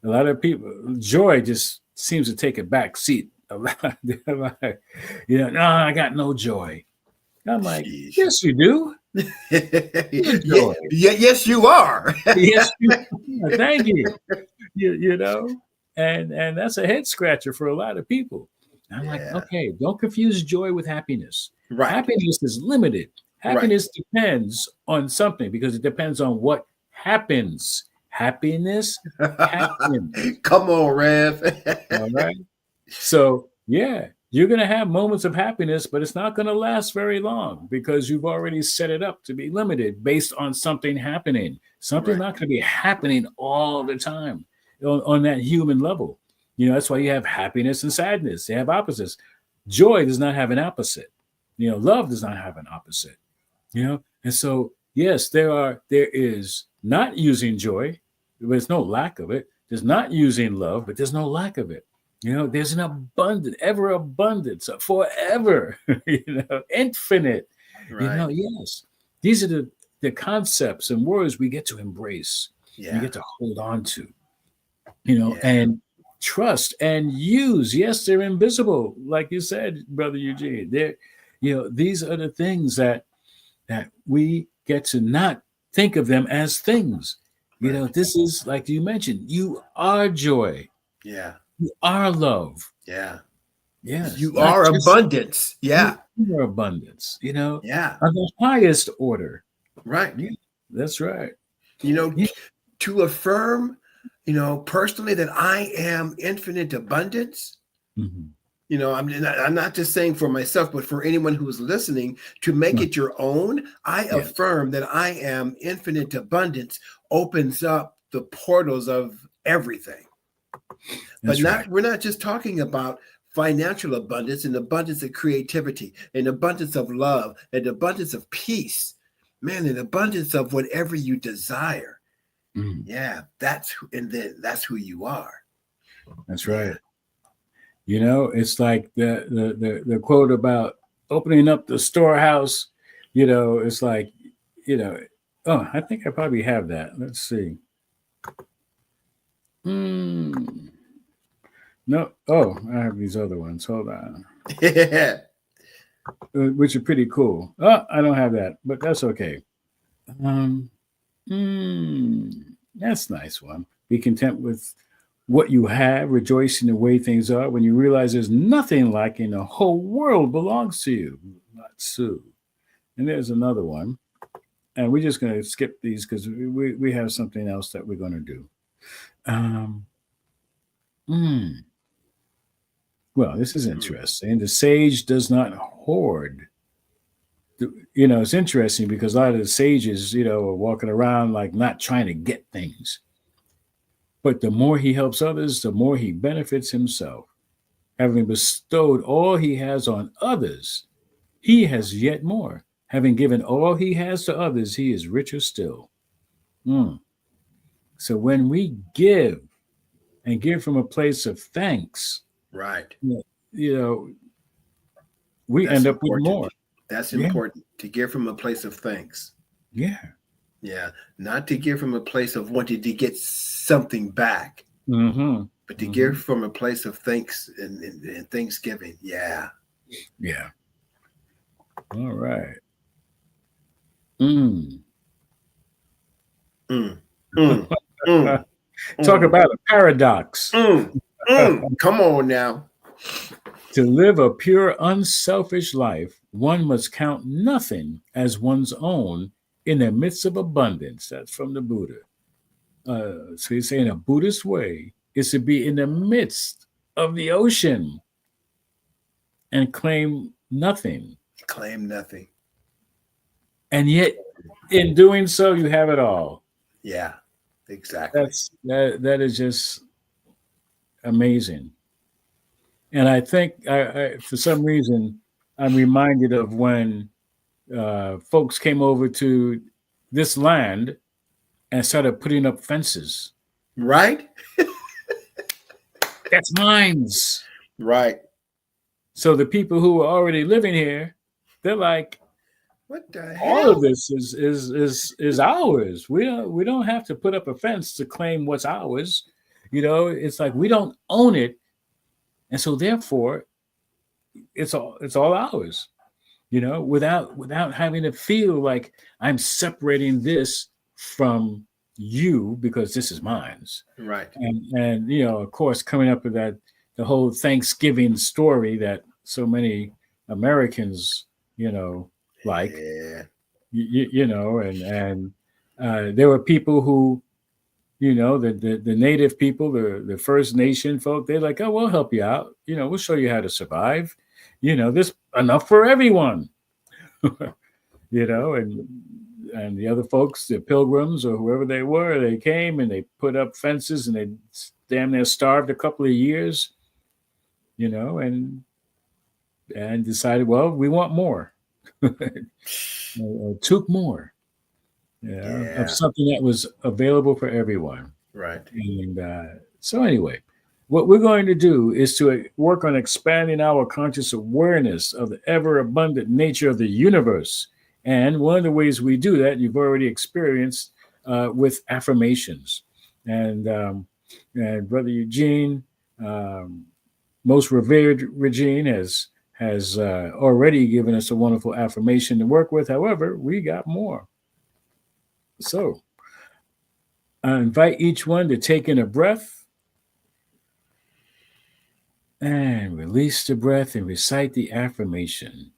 a lot of people, joy just seems to take a back seat. No, I got no joy. I'm like, yes, you do. Yes, you are. Yes, you are. Thank you. And that's a head scratcher for a lot of people. I'm like, okay, don't confuse joy with happiness. Right. Happiness is limited. Happiness depends on something because it depends on what happens. Happiness happens. Come on, Rev. All right. So, yeah, you're going to have moments of happiness, but it's not going to last very long because you've already set it up to be limited based on something happening. Something's not going to be happening all the time on that human level. That's why you have happiness and sadness. They have opposites. Joy does not have an opposite. Love does not have an opposite. And so, yes, there is not using joy, but there's no lack of it. There's not using love, but there's no lack of it. There's an abundant, ever abundance, forever, infinite. Right. Yes, these are the concepts and words we get to embrace. Yeah. We get to hold on to, and trust and use. Yes, they're invisible, like you said, Brother Eugene. These are the things that we get to not think of them as things. This is like you mentioned. You are joy. Yeah. You are love. Yeah. Yes. You are abundance. Yeah. You are abundance. Yeah. On the highest order. Right. Yeah, that's right. To affirm, personally that I am infinite abundance. Mm-hmm. I'm not just saying for myself, but for anyone who is listening, to make it your own. I affirm that I am infinite abundance opens up the portals of everything. That's right. We're not just talking about financial abundance, and abundance of creativity, and abundance of love, and abundance of peace. Man, an abundance of whatever you desire. Mm, Yeah, and then that's who you are. that's Yeah. right. You know, it's like the quote about opening up the storehouse. You know, it's like, you know, oh, I think I probably have that. Let's see. Mm, no, oh, I have these other ones. Hold on, Yeah. which are pretty cool. Oh, I don't have that, but that's okay. Um, mm, that's a nice one. Be content with what you have, rejoice in the way things are. When you realize there's nothing like in the whole world belongs to you. Not Sue. And there's another one. And we're just going to skip these because we have something else that we're going to do. Um, mm, well, this is interesting. The sage does not hoard. You know, it's interesting because a lot of the sages, you know, are walking around like not trying to get things. But the more he helps others, the more he benefits himself. Having bestowed all he has on others, he has yet more. Having given all he has to others, he is richer still. Mm. So when we give and give from a place of thanks, Right. you know, we That's end up with important. more. That's Yeah, important to give from a place of thanks. yeah. Yeah. Not to give from a place of wanting to get something back, Mm-hmm. but to Mm-hmm. give from a place of thanks and thanksgiving. Yeah. Yeah. All right. Mm. Mm, mm, mm, Talk mm, about a paradox. Come on now. To live a pure, unselfish life, one must count nothing as one's own in the midst of abundance. That's from the Buddha. So he's saying a Buddhist way is to be in the midst of the ocean and claim nothing. Claim nothing. And yet, in doing so, you have it all. Yeah, exactly. That is just amazing. And I think for some reason, I'm reminded of when folks came over to this land and started putting up fences. Right? That's mines. Right. So the people who were already living here, they're like, What the all of hell? this is ours. We don't have to put up a fence to claim what's ours. You know, it's like we don't own it, and so therefore it's all ours. You know, without having to feel like I'm separating this from you because this is mine. Right. And you know, of course, coming up with that the whole Thanksgiving story that so many Americans, you know, like Yeah. you know, and there were people who, you know, the native people, the First Nation folk, they're like, oh, we'll help you out. You know, we'll show you how to survive. You know, there's enough for everyone. You know, and the other folks, the pilgrims or whoever they were, they came and they put up fences and they damn near starved a couple of years, you know, and decided, well, we want more, or took more, yeah, of Yeah. something that was available for everyone. Right. And so, anyway, what we're going to do is to work on expanding our conscious awareness of the ever abundant nature of the universe. And one of the ways we do that, you've already experienced with affirmations. And Brother Eugene, um, most revered Eugene, has already given us a wonderful affirmation to work with. However, we got more. So I invite each one to take in a breath and release the breath and recite the affirmation.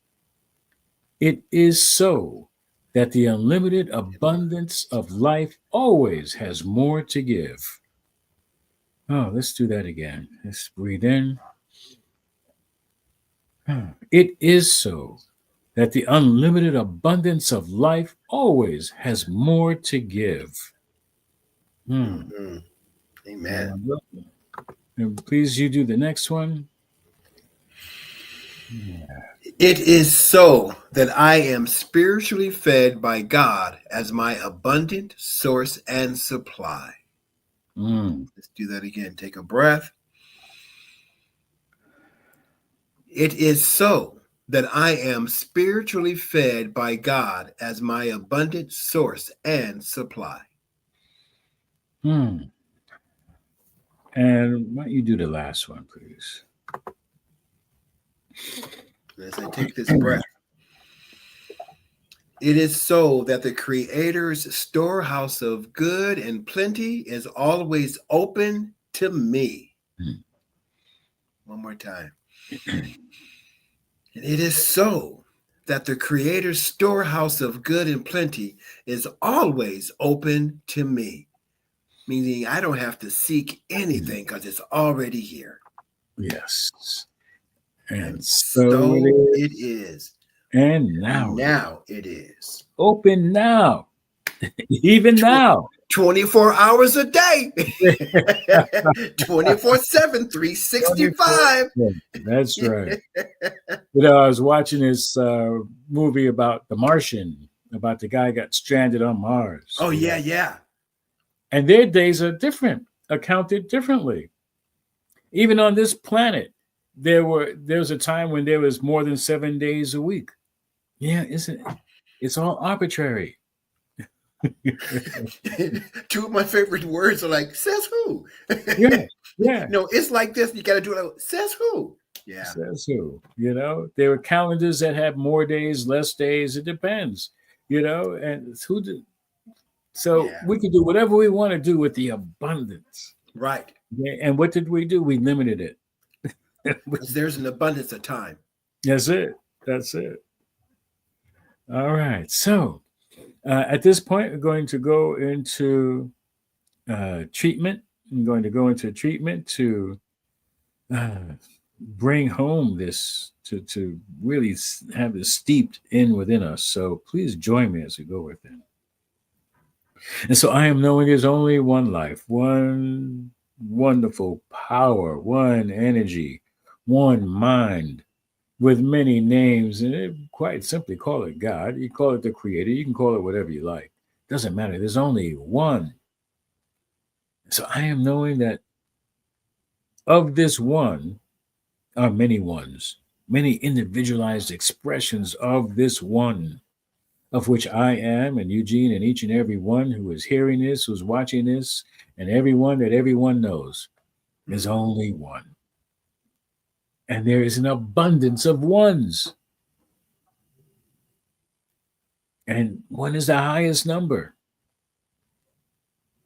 It is so that the unlimited abundance of life always has more to give. Oh, let's do that again. Let's breathe in. It is so that the unlimited abundance of life always has more to give. Hmm. Mhm. Amen. Uh, and please, you do the next one. Yeah. It is so that I am spiritually fed by God as my abundant source and supply. Mm. Let's do that again. Take a breath. It is so that I am spiritually fed by God as my abundant source and supply. Hmm. And why don't you do the last one, please? As I take this breath, it is so that the Creator's storehouse of good and plenty is always open to me. One more time. And it is so that the Creator's storehouse of good and plenty is always open to me, meaning I don't have to seek anything because it's already here. Yes. And And so it so it is. is. And And now it is. now it is. Open now. Even Tw- now. 24 hours a day, 24/7, 24. 365. Yeah, that's right. I was watching this movie about the Martian, about the guy got stranded on Mars. Oh, yeah, yeah. And their days are different, accounted differently. Even on this planet, there was a time when there was more than 7 days a week. Yeah, isn't it? It's all arbitrary. Two of my favorite words are like, says who? Yeah, yeah. No, it's like this. You got to do it like, says who? Yeah. Says who? There were calendars that had more days, less days. It depends. And it's who did. So Yeah. we can do whatever we want to do with the abundance. Right. Okay? And what did we do? We limited it. Because there's an abundance of time. That's it. That's it. All right. So at this point, we're going to go into treatment. I'm going to go into treatment to uh, bring home this, to really have this steeped in within us. So please join me as we go within. And so I am knowing there's only one life, one wonderful power, one energy, one mind with many names. And quite simply call it God. You call it the creator. You can call it whatever you like. Doesn't matter. There's only one. So I am knowing that of this one are many ones, many individualized expressions of this one, of which I am, and Eugene, and each and every one who is hearing this, who's watching this, and everyone that everyone knows. There's only one. And there is an abundance of ones. And one is the highest number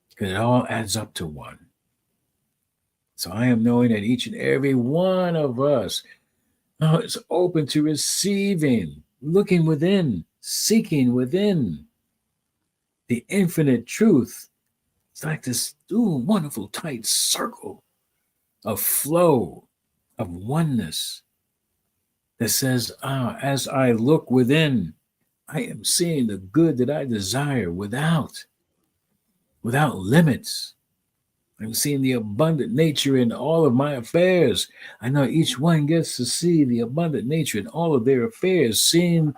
because it all adds up to one. So I am knowing that each and every one of us is open to receiving, looking within, seeking within the infinite truth. It's like this wonderful tight circle of flow, of oneness that says, as I look within, I am seeing the good that I desire without limits. I'm seeing the abundant nature in all of my affairs. I know each one gets to see the abundant nature in all of their affairs, seeing,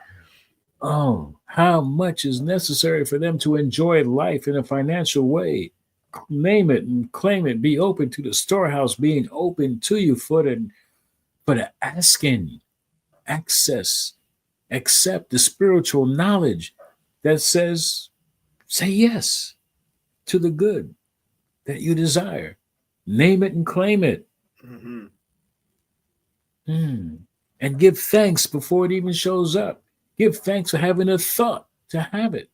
how much is necessary for them to enjoy life in a financial way. Name it and claim it. Be open to the storehouse being open to you for the asking, access, accept the spiritual knowledge that says, say yes to the good that you desire. Name it and claim it. Mm-hmm. And give thanks before it even shows up. Give thanks for having a thought to have it.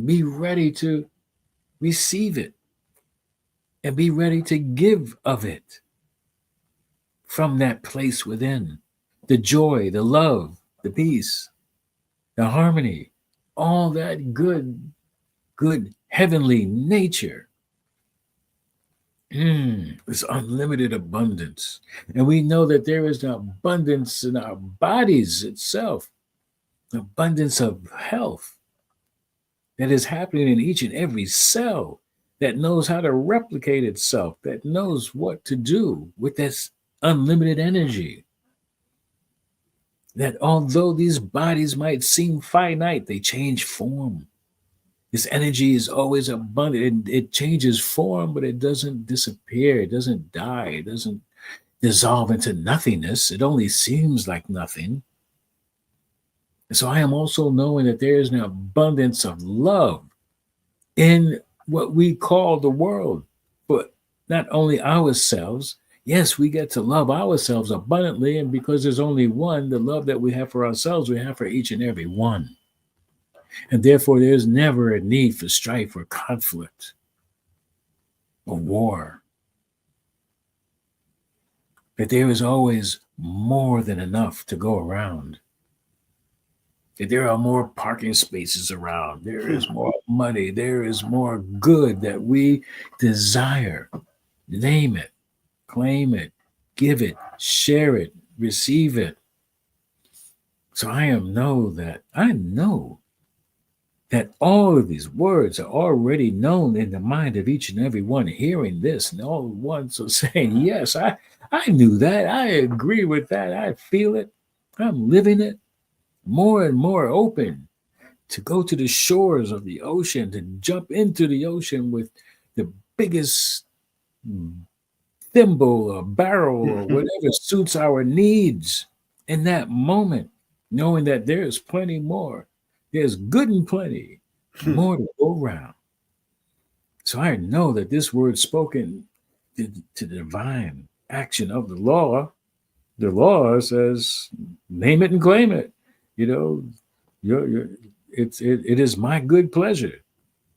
Be ready to receive it and be ready to give of it from that place within. The joy, the love, the peace, the harmony, all that good heavenly nature. This unlimited abundance. And we know that there is an abundance in our bodies itself, abundance of health, that is happening in each and every cell, that knows how to replicate itself, that knows what to do with this unlimited energy. That although these bodies might seem finite, they change form. This energy is always abundant. It changes form, but it doesn't disappear. It doesn't die. It doesn't dissolve into nothingness. It only seems like nothing. And so I am also knowing that there is an abundance of love in what we call the world, but not only ourselves. Yes, we get to love ourselves abundantly, and because there's only one, the love that we have for ourselves, we have for each and every one. And therefore, there's never a need for strife or conflict or war. That there is always more than enough to go around. That there are more parking spaces around. There is more money. There is more good that we desire. Name it, claim it, give it, share it, receive it. So I know that all of these words are already known in the mind of each and every one hearing this, and all the ones are saying, yes, I knew that. I agree with that. I feel it. I'm living it. More and more open to go to the shores of the ocean, to jump into the ocean with the biggest thimble or barrel or whatever suits our needs in that moment, knowing that there's plenty more. There's good and plenty more to go around. So I know that this word spoken to the divine action of the law says, name it and claim it. You know, it is my good pleasure,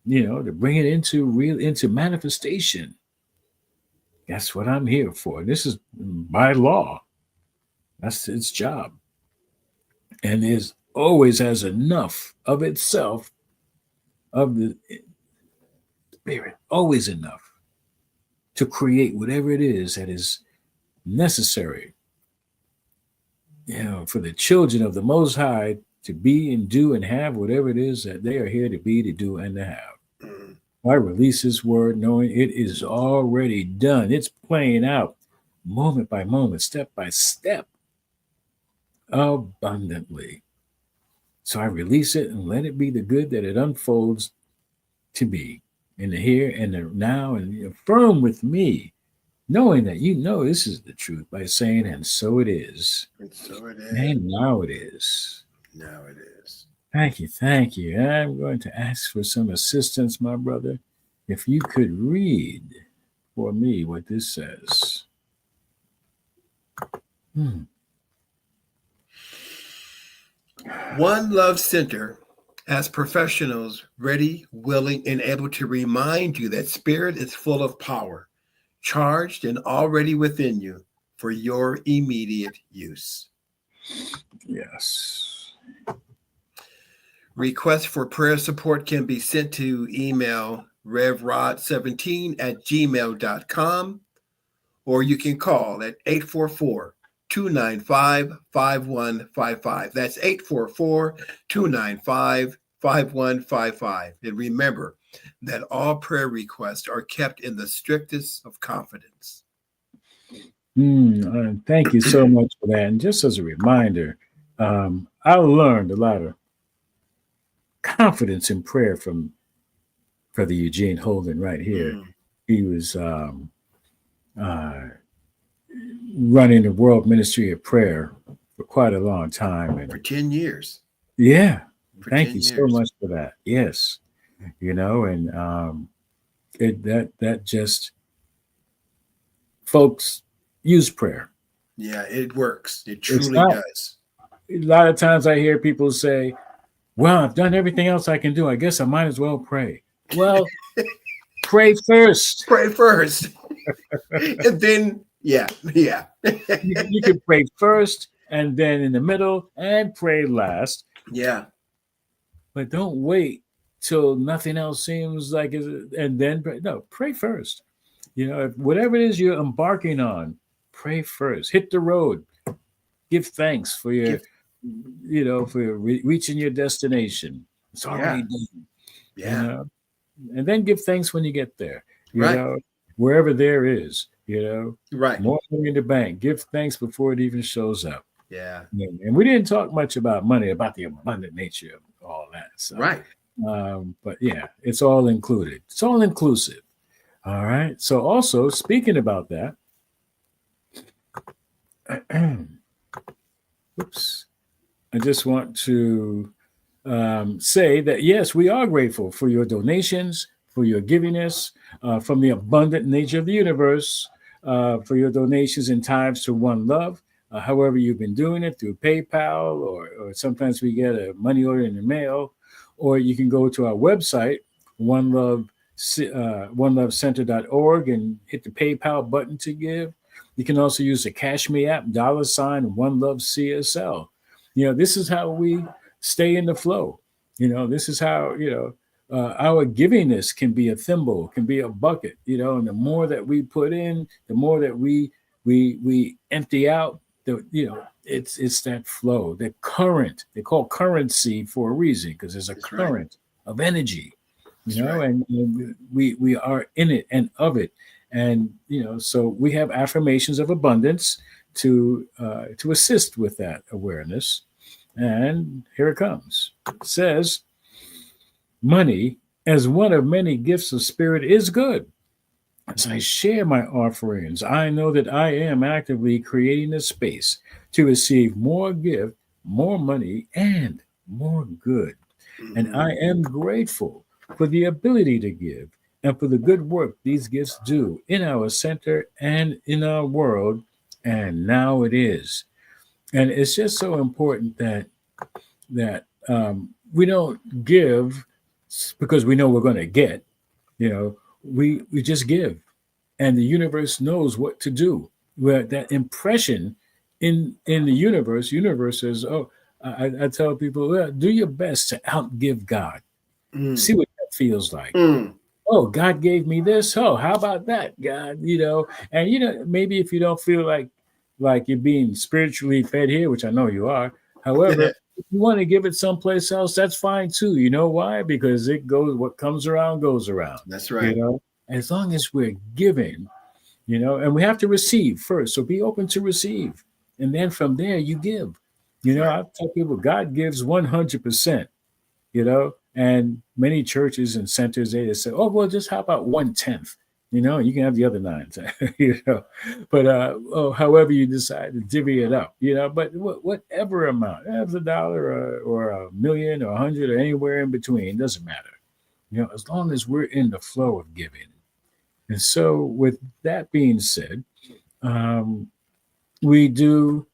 to bring it into manifestation. That's what I'm here for. This is by law. That's its job. And it always has enough of itself, of the spirit, always enough to create whatever it is that is necessary, for the children of the Most High to be and do and have whatever it is that they are here to be, to do, and to have. I release this word knowing it is already done. It's playing out moment by moment, step by step, abundantly. So I release it and let it be the good that it unfolds to be in the here and the now, and affirm with me, knowing that this is the truth by saying, and so it is. And so it is. And now it is. Now it is. Thank you. Thank you. I'm going to ask for some assistance, my brother. If you could read for me what this says. One Love Center has professionals ready, willing, and able to remind you that spirit is full of power, charged and already within you for your immediate use. Yes. Requests for prayer support can be sent to email revrod17@gmail.com, or you can call at 844-295-5155. That's 844-295-5155. And remember that all prayer requests are kept in the strictest of confidence. Thank you so much for that. And just as a reminder, I learned a lot of confidence in prayer from Brother Eugene Holden right here. He was running the World Ministry of Prayer for quite a long time. And for 10 years. Yeah. For Thank 10 you so years. much for that. Yes. And that just, folks, use prayer. Yeah, it works. It truly does. A lot of times I hear people say, well, I've done everything else I can do. I guess I might as well pray. Well, pray first. Pray first. And then, yeah. You can pray first and then in the middle and pray last. Yeah. But don't wait till nothing else seems like it, and then pray. No, pray first. If whatever it is you're embarking on, pray first. Hit the road. Give thanks for your, reaching your destination. It's already done. Yeah. And then give thanks when you get there, Right. wherever there is, Right. more money in the bank. Give thanks before it even shows up. Yeah. And we didn't talk much about money, about the abundant nature of all that. So, Right. but yeah, it's all included. It's all inclusive. All right. So also speaking about that, oops, I just want to say that yes, we are grateful for your donations, for your givingness, from the abundant nature of the universe, for your donations and tithes to One Love. However, you've been doing it through PayPal, or sometimes we get a money order in the mail, or you can go to our website, One Love, onelovecenter.org, and hit the PayPal button to give. You can also use the Cash Me app, $One Love CSL. This is how we stay in the flow. This is how, our givingness can be a thimble, can be a bucket, and the more that we put in, the more that we empty out, it's that flow, that current. They call currency for a reason, because there's a current of energy, and we are in it and of it. And, so we have affirmations of abundance to assist with that awareness. And here it comes. It says, money, as one of many gifts of spirit, is good. As I share my offerings, I know that I am actively creating a space to receive more gift, more money, and more good. Mm-hmm. And I am grateful for the ability to give and for the good work these gifts do in our center and in our world. And now it is. And it's just so important that we don't give because we know we're going to get. We just give, and the universe knows what to do. Where that impression in the universe says, "Oh, I tell people, well, do your best to outgive God. See what that feels like." Oh, God gave me this. Oh, how about that, God? And maybe if you don't feel like you're being spiritually fed here, which I know you are. However, if you want to give it someplace else, that's fine too. You know why? Because what comes around goes around. That's right. As long as we're giving, and we have to receive first. So be open to receive. And then from there you give. I tell people God gives 100%, and many churches and centers, they say, oh, well, just how about 1/10? You can have the other 9, but however you decide to divvy it up, but whatever amount, if it's $1 or $1 million or 100 or anywhere in between, doesn't matter, as long as we're in the flow of giving. And so with that being said, we do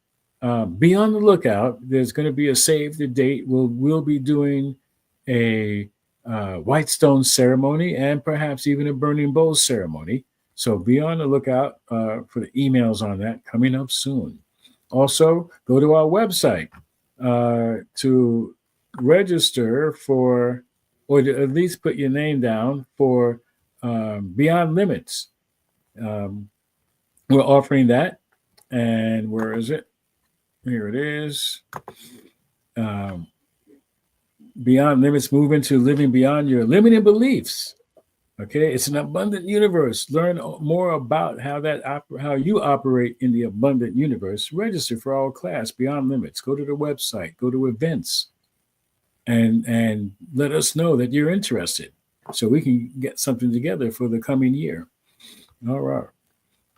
be on the lookout. There's going to be a save the date. We'll be doing a white stone ceremony and perhaps even a burning bowl ceremony. So be on the lookout for the emails on that coming up soon. Also, go to our website to register for, or to at least put your name down for Beyond Limits. We're offering that. And where is it? Here it is. Beyond Limits, move into living beyond your limiting beliefs. Okay, it's an abundant universe. Learn more about how you operate in the abundant universe. Register for our class, Beyond Limits. Go to the website, go to events, and let us know that you're interested, so we can get something together for the coming year. All right,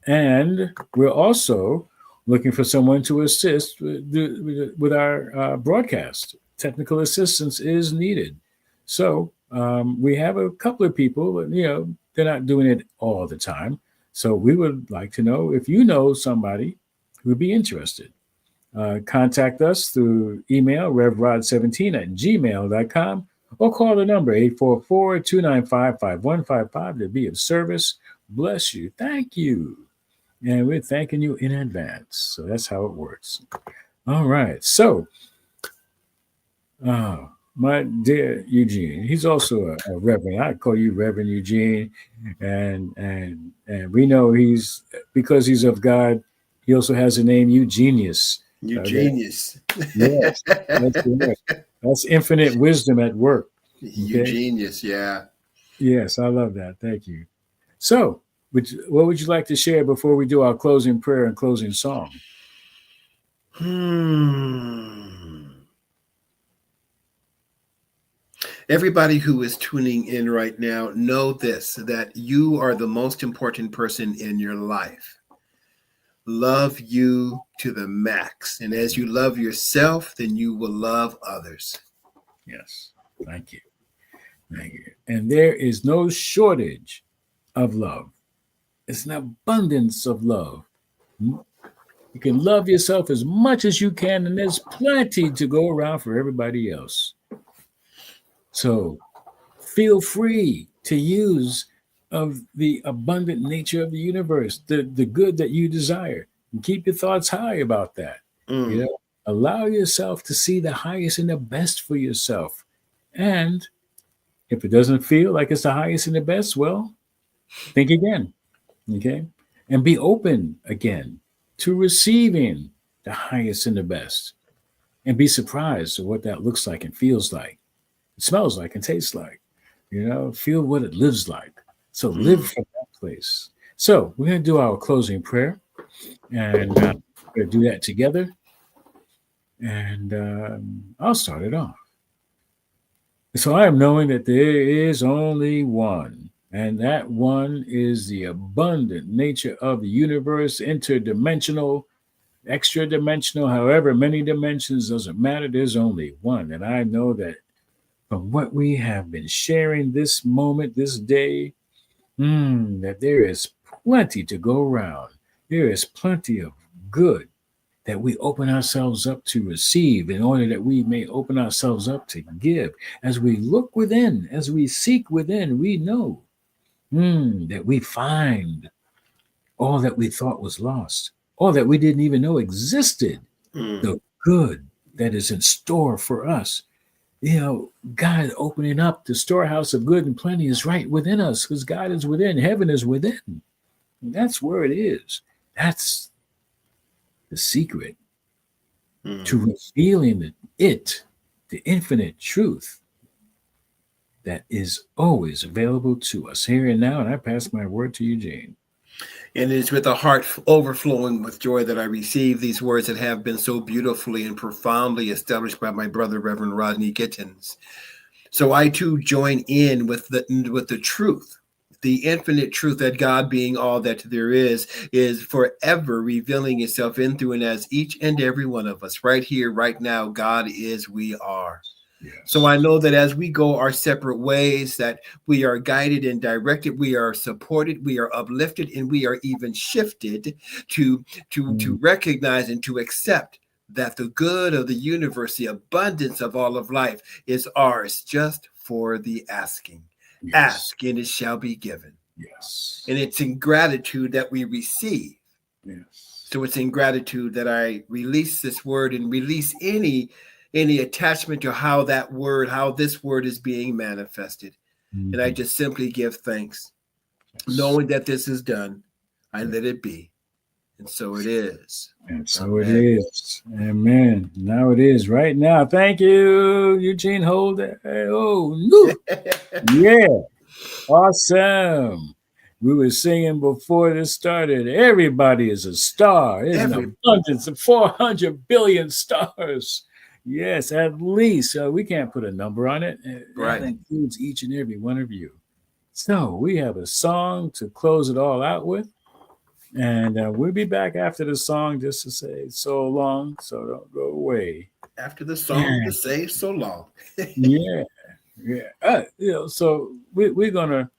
and we're also looking for someone to assist with our broadcast. Technical assistance is needed. So we have a couple of people, they're not doing it all the time. So we would like to know if you know somebody who would be interested. Contact us through email, revrod17@gmail.com, or call the number 844-295-5155 to be of service. Bless you. Thank you. And we're thanking you in advance. So that's how it works. All right. So, my dear Eugene, he's also a reverend. I call you Reverend Eugene. And we know because he's of God, he also has a name, Eugenius. Eugenius. Yes. That's infinite wisdom at work. Okay. Eugenius, yeah. Yes, I love that. Thank you. So, what would you like to share before we do our closing prayer and closing song? Everybody who is tuning in right now, know this, that you are the most important person in your life. Love you to the max. And as you love yourself, then you will love others. Yes. Thank you. Thank you. And there is no shortage of love. It's an abundance of love. You can love yourself as much as you can, and there's plenty to go around for everybody else. So feel free to use of the abundant nature of the universe, the good that you desire. And keep your thoughts high about that. You know, allow yourself to see the highest and the best for yourself. And if it doesn't feel like it's the highest and the best, well, think again. Okay. And be open again to receiving the highest and the best. And be surprised at what that looks like and feels like. It smells like and tastes like. Feel what it lives like. So live from that place. So we're going to do our closing prayer, and we're going to do that together. And I'll start it off. So I am knowing that there is only one, and that one is the abundant nature of the universe, interdimensional, extra dimensional, however many dimensions, doesn't matter. There's only one. And I know that from what we have been sharing this moment, this day, that there is plenty to go around. There is plenty of good that we open ourselves up to receive, in order that we may open ourselves up to give. As we look within, as we seek within, we know that we find all that we thought was lost, all that we didn't even know existed, the good that is in store for us. God opening up the storehouse of good and plenty is right within us, because God is within, heaven is within. And that's where it is. That's the secret to revealing the infinite truth that is always available to us here and now. And I pass my word to Eugene. And it is with a heart overflowing with joy that I receive these words that have been so beautifully and profoundly established by my brother, Reverend Rodney Gittens. So I too join in with the truth, the infinite truth that God, being all that there is forever revealing itself in, through, and as each and every one of us right here, right now. God is, we are. Yes. So I know that as we go our separate ways, that we are guided and directed, we are supported, we are uplifted, and we are even shifted to recognize and to accept that the good of the universe, the abundance of all of life, is ours just for the asking. Yes. Ask and it shall be given. Yes. And it's in gratitude that we receive. Yes. So it's in gratitude that I release this word and release any attachment to how this word is being manifested. And I just simply give thanks. Yes. Knowing that this is done, I let it be. And so it is. And so Amen. It is. Amen. Now it is right now. Thank you, Eugene Holden. Oh, yeah. Awesome. We were singing before this started. Everybody is a star. There's an abundance of 400 billion stars. Yes, at least. We can't put a number on it. Right. That includes each and every one of you. So we have a song to close it all out with. And we'll be back after the song just to say so long, so don't go away. After the song to say so long. Yeah. So we're gonna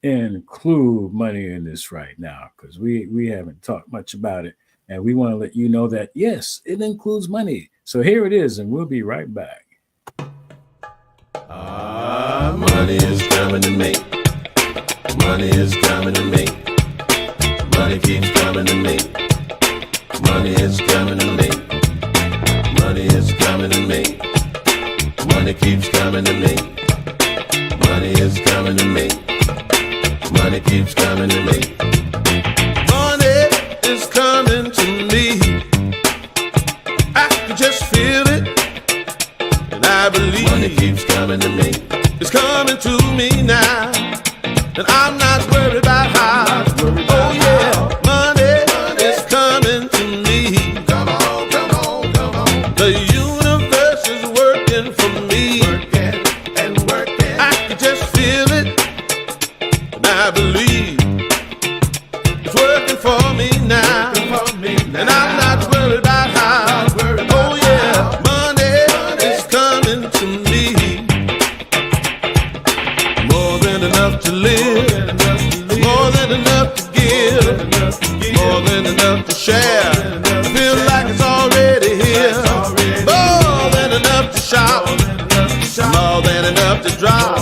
include money in this right now, because we haven't talked much about it, and we want to let you know that yes, it includes money. So here it is, and we'll be right back. Money is coming to me. Money is coming to me. Money keeps coming to me. Money is coming to me. Money is coming to me. Money keeps coming to me. Money is coming to me. Money keeps coming to me. Money is coming to me. I can just feel it, and I I believe money keeps coming to me. It's coming to me now, and I'm not worried about how. Oh yeah, money is coming to me. Come on, come on, come on. The universe is working for me, working and working. I can just feel it, and I believe it's working for me now, and I'm not worried about how. Oh yeah, money is coming to me. More than enough to live, more than enough to give, more than enough to share. I feel like it's already here. More than enough to shop, more than enough to drop,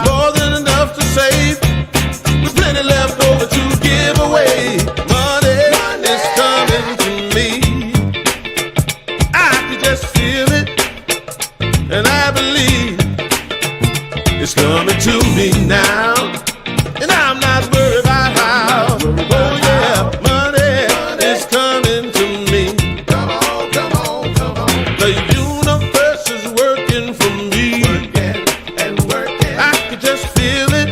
more than enough to save, with plenty left over to give away. Money is coming to me. I can just feel it, and I believe it's coming to me now, and I'm not worried about how. Oh yeah, money is coming to me. Come on, come on, come on. The universe is working for me, working and working. I can just feel it,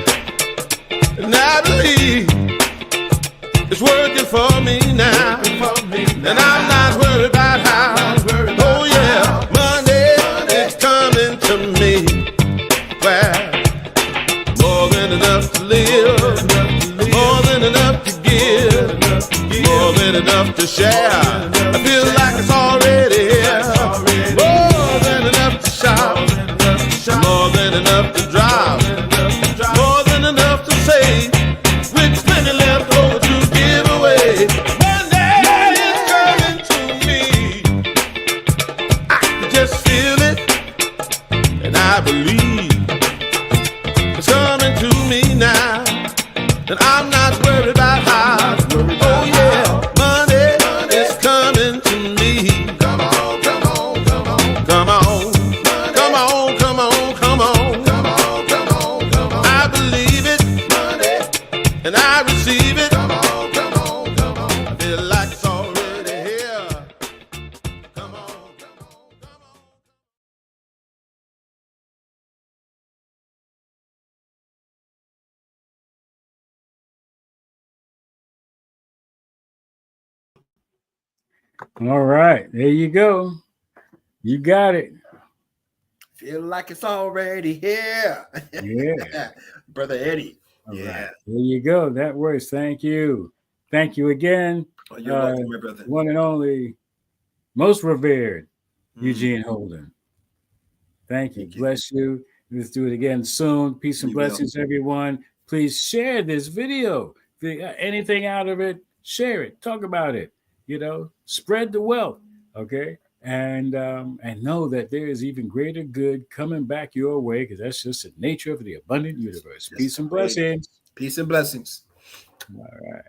and I believe it's working for me now, and I'm not worried about how. Oh yeah, money is coming to me. Well, more than enough to live, more than enough to give, more than enough to share. I feel like it's already here. More than enough to shop, more than enough to drive, more than enough to save, with plenty left over to give away. Money is coming to me. I can just feel it, and I believe it's coming to me now, and I'm not worried about how. Oh yeah, money is coming to me. Come on, come on, come on, come on, come on, come on, come on, come on, come on, come on. I believe it, and I receive it. Come on, come on, come on. I feel like it's already here. Come on, come on, come on. All right, there you go. You got it. Feel like it's already here. Yeah. Brother Eddie. All Yeah. right. There you go. That works. Thank you. Thank you again. Oh, you're welcome, my brother. One and only, most revered, Mhm. Eugene Holden. Thank you. Thank you. Bless you. Let's do it again soon. Peace and We will. blessings, everyone. Please share this video. If you got anything out of it, share it. Talk about it. Spread the wealth. Okay. And know that there is even greater good coming back your way, because that's just the nature of the abundant universe. Yes, Peace and great. blessings. Peace and blessings. All right.